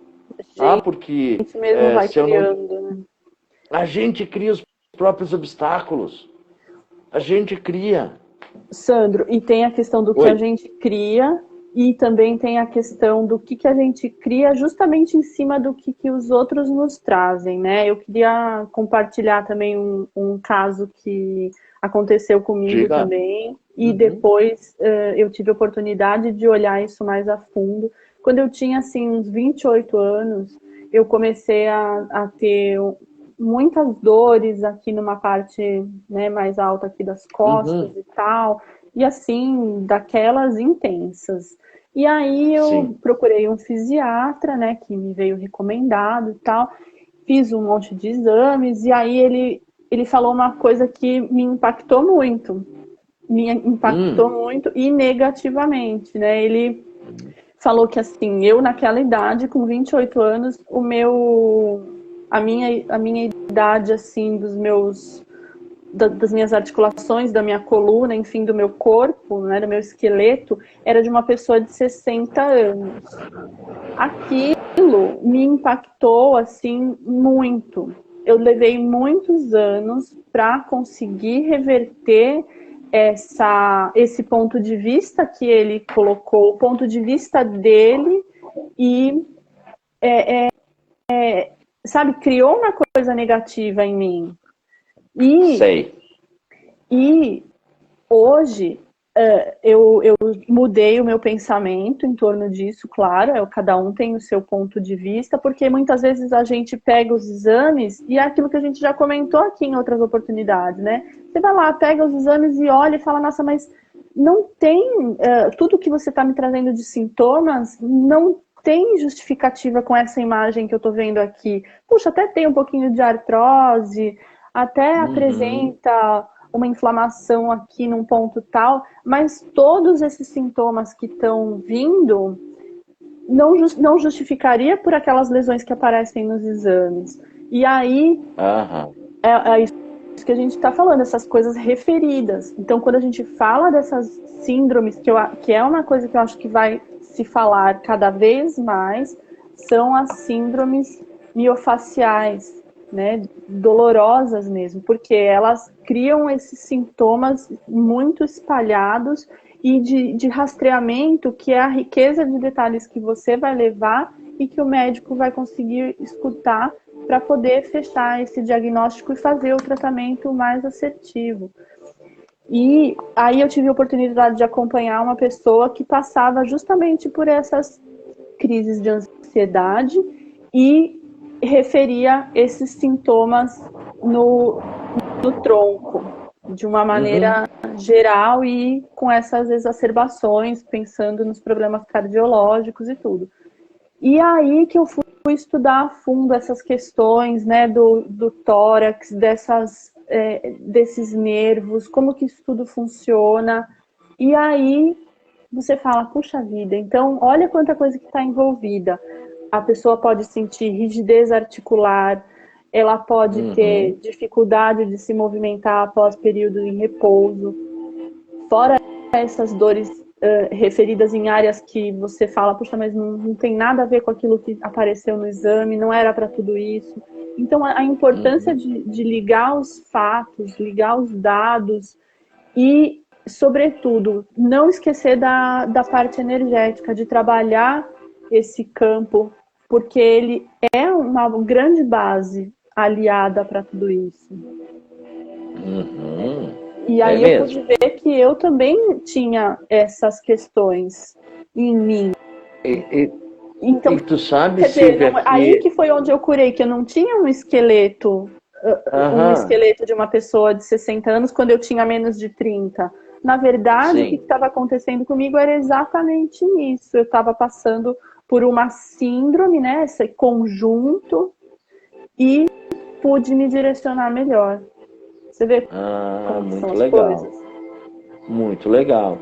Speaker 2: Porque
Speaker 1: Gente mesmo vai
Speaker 2: se eu não.
Speaker 1: criando, né?
Speaker 2: A gente cria os próprios obstáculos. A gente cria.
Speaker 1: Sandro, e tem a questão do que a
Speaker 2: Oi.
Speaker 1: gente cria e também tem a questão do que a gente cria justamente em cima do que os outros nos trazem, né? Eu queria compartilhar também um caso que aconteceu comigo
Speaker 2: Diga.
Speaker 1: também e depois eu tive a oportunidade de olhar isso mais a fundo. Quando eu tinha, assim, uns 28 anos, eu comecei a ter muitas dores aqui numa parte, né, mais alta aqui das costas
Speaker 2: Uhum.
Speaker 1: e tal, e assim, daquelas intensas. E aí eu
Speaker 2: Sim.
Speaker 1: procurei um fisiatra, né, que me veio recomendado e tal, fiz um monte de exames, e aí ele falou uma coisa que me impactou muito e negativamente, né, ele falou que assim, eu naquela idade, com 28 anos, a minha idade assim das minhas articulações, da minha coluna, enfim, do meu corpo, né, do meu esqueleto, era de uma pessoa de 60 anos. Aquilo me impactou assim muito. Eu levei muitos anos para conseguir reverter esse ponto de vista que ele colocou, o ponto de vista dele e, sabe, criou uma coisa negativa em mim.
Speaker 2: Sei.
Speaker 1: E hoje eu mudei o meu pensamento em torno disso, claro, cada um tem o seu ponto de vista, porque muitas vezes a gente pega os exames e é aquilo que a gente já comentou aqui em outras oportunidades, né? Você vai lá, pega os exames e olha e fala, nossa, mas não tem, tudo que você está me trazendo de sintomas não tem justificativa com essa imagem que eu estou vendo aqui. Puxa, até tem um pouquinho de artrose, até apresenta uma inflamação aqui num ponto tal, mas todos esses sintomas que estão vindo não justificaria por aquelas lesões que aparecem nos exames. E aí é isso que a gente está falando, essas coisas referidas. Então, quando a gente fala dessas síndromes, que é uma coisa que eu acho que vai se falar cada vez mais, são as síndromes miofaciais, né, dolorosas mesmo, porque elas criam esses sintomas muito espalhados e de rastreamento, que é a riqueza de detalhes que você vai levar e que o médico vai conseguir escutar para poder fechar esse diagnóstico e fazer o tratamento mais assertivo. E aí eu tive a oportunidade de acompanhar uma pessoa que passava justamente por essas crises de ansiedade e referia esses sintomas no tronco, de uma maneira geral e com essas exacerbações, pensando nos problemas cardiológicos e tudo. E aí que eu fui estudar a fundo essas questões, né, do tórax, desses nervos, como que isso tudo funciona. E aí você fala, puxa vida, então olha quanta coisa que está envolvida. A pessoa pode sentir rigidez articular, ela pode ter dificuldade de se movimentar após período em repouso. Fora essas dores referidas em áreas que você fala, puxa, mas não tem nada a ver com aquilo que apareceu no exame, não era para tudo isso. Então, a importância de ligar os fatos, ligar os dados e, sobretudo, não esquecer da parte energética, de trabalhar esse campo, porque ele é uma grande base aliada para tudo isso. E aí eu pude ver que eu também tinha essas questões em mim. Então,
Speaker 2: e tu sabe,
Speaker 1: quer dizer,
Speaker 2: Silvia,
Speaker 1: aí que foi onde eu curei, que eu não tinha um esqueleto de uma pessoa de 60 anos quando eu tinha menos de 30. Na verdade,
Speaker 2: Sim.
Speaker 1: o que estava acontecendo comigo era exatamente isso. Eu estava passando por uma síndrome, né, esse conjunto, e pude me direcionar melhor. Você vê como
Speaker 2: muito
Speaker 1: são as
Speaker 2: legal.
Speaker 1: coisas?
Speaker 2: Muito legal.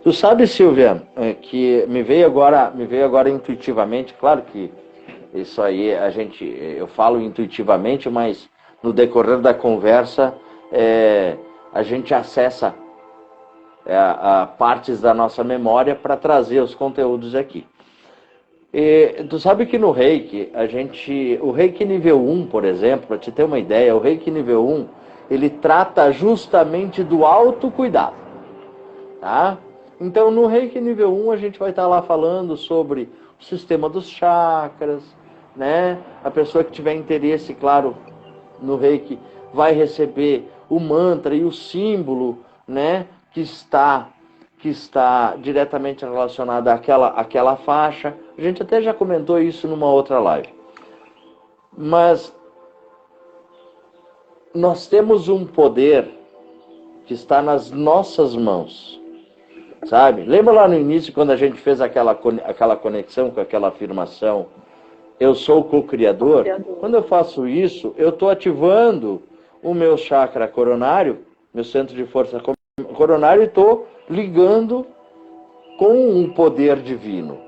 Speaker 2: Tu sabe, Silvia, que me veio agora intuitivamente, claro que isso aí eu falo intuitivamente, mas no decorrer da conversa a gente acessa a partes da nossa memória para trazer os conteúdos aqui. E tu sabe que no Reiki, o Reiki nível 1, por exemplo, para te ter uma ideia, o Reiki nível 1, ele trata justamente do autocuidado, tá? Então, no Reiki nível 1, a gente vai estar lá falando sobre o sistema dos chakras, né? A pessoa que tiver interesse, claro, no Reiki, vai receber o mantra e o símbolo, né? Que está diretamente relacionado àquela faixa. A gente até já comentou isso numa outra live. Mas nós temos um poder que está nas nossas mãos, sabe? Lembra lá no início, quando a gente fez aquela conexão com aquela afirmação, eu sou o co-criador? Quando eu faço isso, eu estou ativando o meu chakra coronário, meu centro de força coronário, e estou ligando com o poder divino.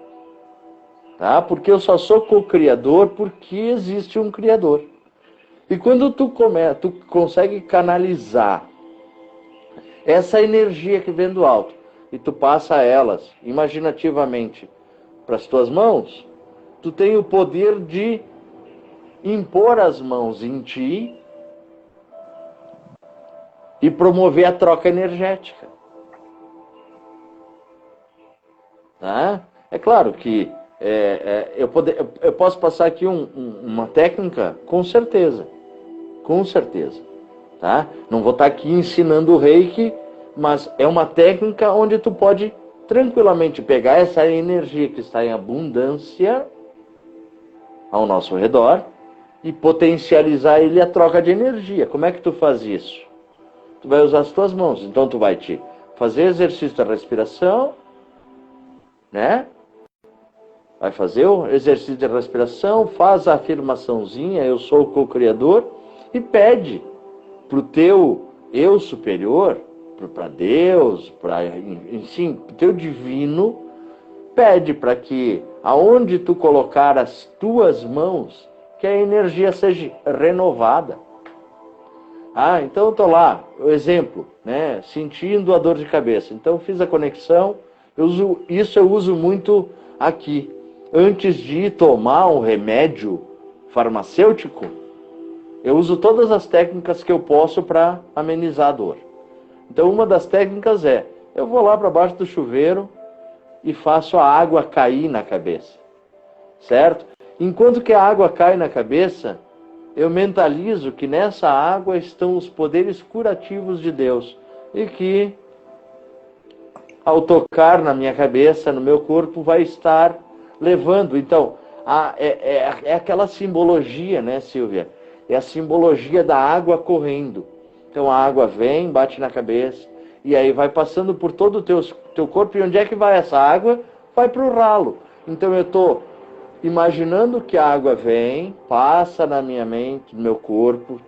Speaker 2: Tá? Porque eu só sou co-criador porque existe um criador. E quando tu consegue canalizar essa energia que vem do alto e tu passa elas imaginativamente para as tuas mãos, tu tem o poder de impor as mãos em ti e promover a troca energética. Tá? É claro que eu posso passar aqui uma técnica, com certeza. Com certeza. Tá? Não vou estar aqui ensinando o Reiki, mas é uma técnica onde tu pode tranquilamente pegar essa energia que está em abundância ao nosso redor e potencializar ele a troca de energia. Como é que tu faz isso? Tu vai usar as tuas mãos. Então tu vai te fazer exercício da respiração, né? Vai fazer o exercício de respiração, faz a afirmaçãozinha, eu sou o co-criador, e pede para o teu eu superior, para Deus, enfim, para o teu divino, pede para que, aonde tu colocar as tuas mãos, que a energia seja renovada. Então eu estou lá, o exemplo, né, sentindo a dor de cabeça. Então fiz a conexão, eu uso muito aqui. Antes de tomar um remédio farmacêutico, eu uso todas as técnicas que eu posso para amenizar a dor. Então uma das técnicas eu vou lá para baixo do chuveiro e faço a água cair na cabeça, certo? Enquanto que a água cai na cabeça, eu mentalizo que nessa água estão os poderes curativos de Deus e que, ao tocar na minha cabeça, no meu corpo, vai estar levando. Então, é aquela simbologia, né, Silvia? É a simbologia da água correndo. Então, a água vem, bate na cabeça, e aí vai passando por todo o teu corpo. E onde é que vai essa água? Vai para o ralo. Então, eu estou imaginando que a água vem, passa na minha mente, no meu corpo,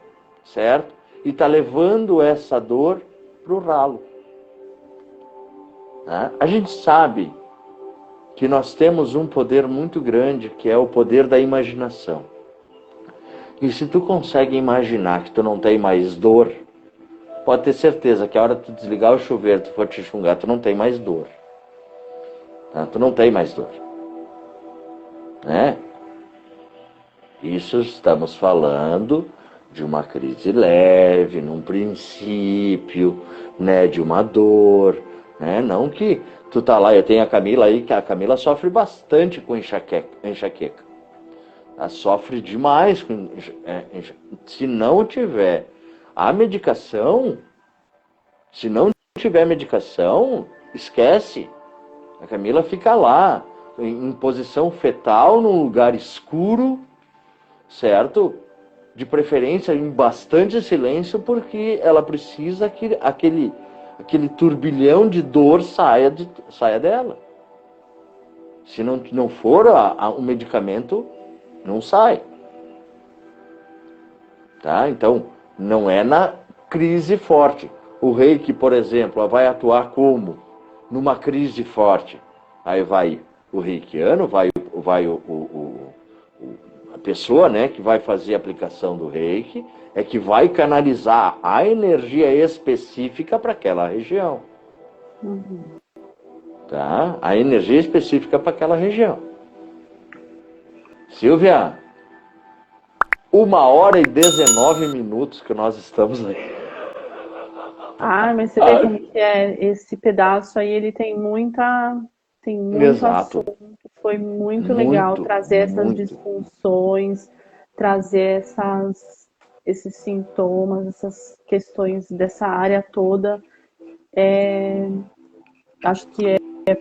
Speaker 2: certo? E está levando essa dor para o ralo. A gente sabe que nós temos um poder muito grande, que é o poder da imaginação. E se tu consegue imaginar que tu não tem mais dor, pode ter certeza que a hora que tu desligar o chuveiro, tu for te enxugar, tu não tem mais dor. Tá? Tu não tem mais dor. Né? Isso estamos falando de uma crise leve, num princípio, né, de uma dor, né? Não que tu tá lá, eu tenho a Camila aí, que a Camila sofre bastante com enxaqueca. Ela sofre demais com se não tiver a medicação, se não tiver medicação, esquece. A Camila fica lá, em posição fetal, num lugar escuro, certo? De preferência em bastante silêncio, porque ela precisa que aquele turbilhão de dor saia dela. Se não for o medicamento, não sai. Tá? Então, não é na crise forte. O reiki, por exemplo, vai atuar como? Numa crise forte. Aí vai o reikiano, vai a pessoa, né, que vai fazer a aplicação do reiki, é que vai canalizar a energia específica para aquela região. Tá? A energia específica para aquela região. Silvia, 1h19 que nós estamos aí.
Speaker 1: Mas você vê como que é esse pedaço aí, ele tem muito
Speaker 2: Exato.
Speaker 1: assunto. Foi muito legal trazer essas disfunções, trazer esses sintomas, essas questões dessa área toda. Acho que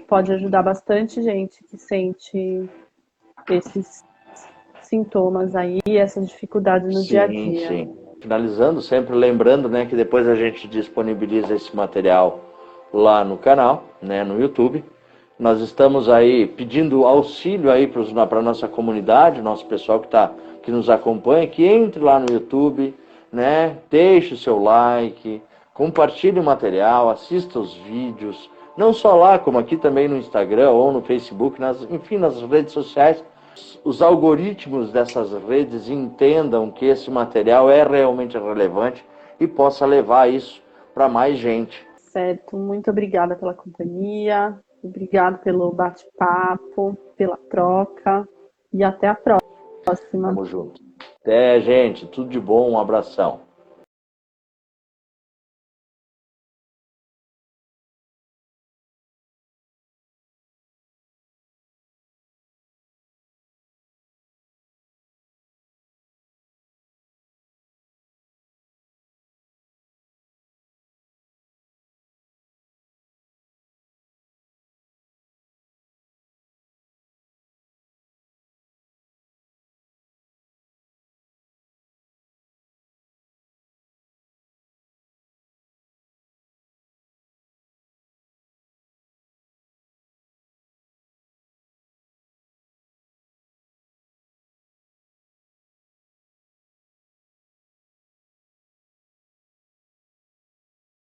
Speaker 1: pode ajudar bastante gente que sente esses sintomas aí, essas dificuldades no dia a dia.
Speaker 2: Sim. Finalizando, sempre lembrando, né, que depois a gente disponibiliza esse material lá no canal, né, no YouTube. Nós estamos aí pedindo auxílio aí para a nossa comunidade, nosso pessoal que nos acompanha, que entre lá no YouTube, né, deixe o seu like, compartilhe o material, assista os vídeos, não só lá, como aqui também no Instagram ou no Facebook, enfim, nas redes sociais. Os algoritmos dessas redes entendam que esse material é realmente relevante e possa levar isso para mais gente.
Speaker 1: Certo, muito obrigada pela companhia, obrigado pelo bate-papo, pela troca e até a próxima.
Speaker 2: Tamo junto. Até, gente, tudo de bom, um abração.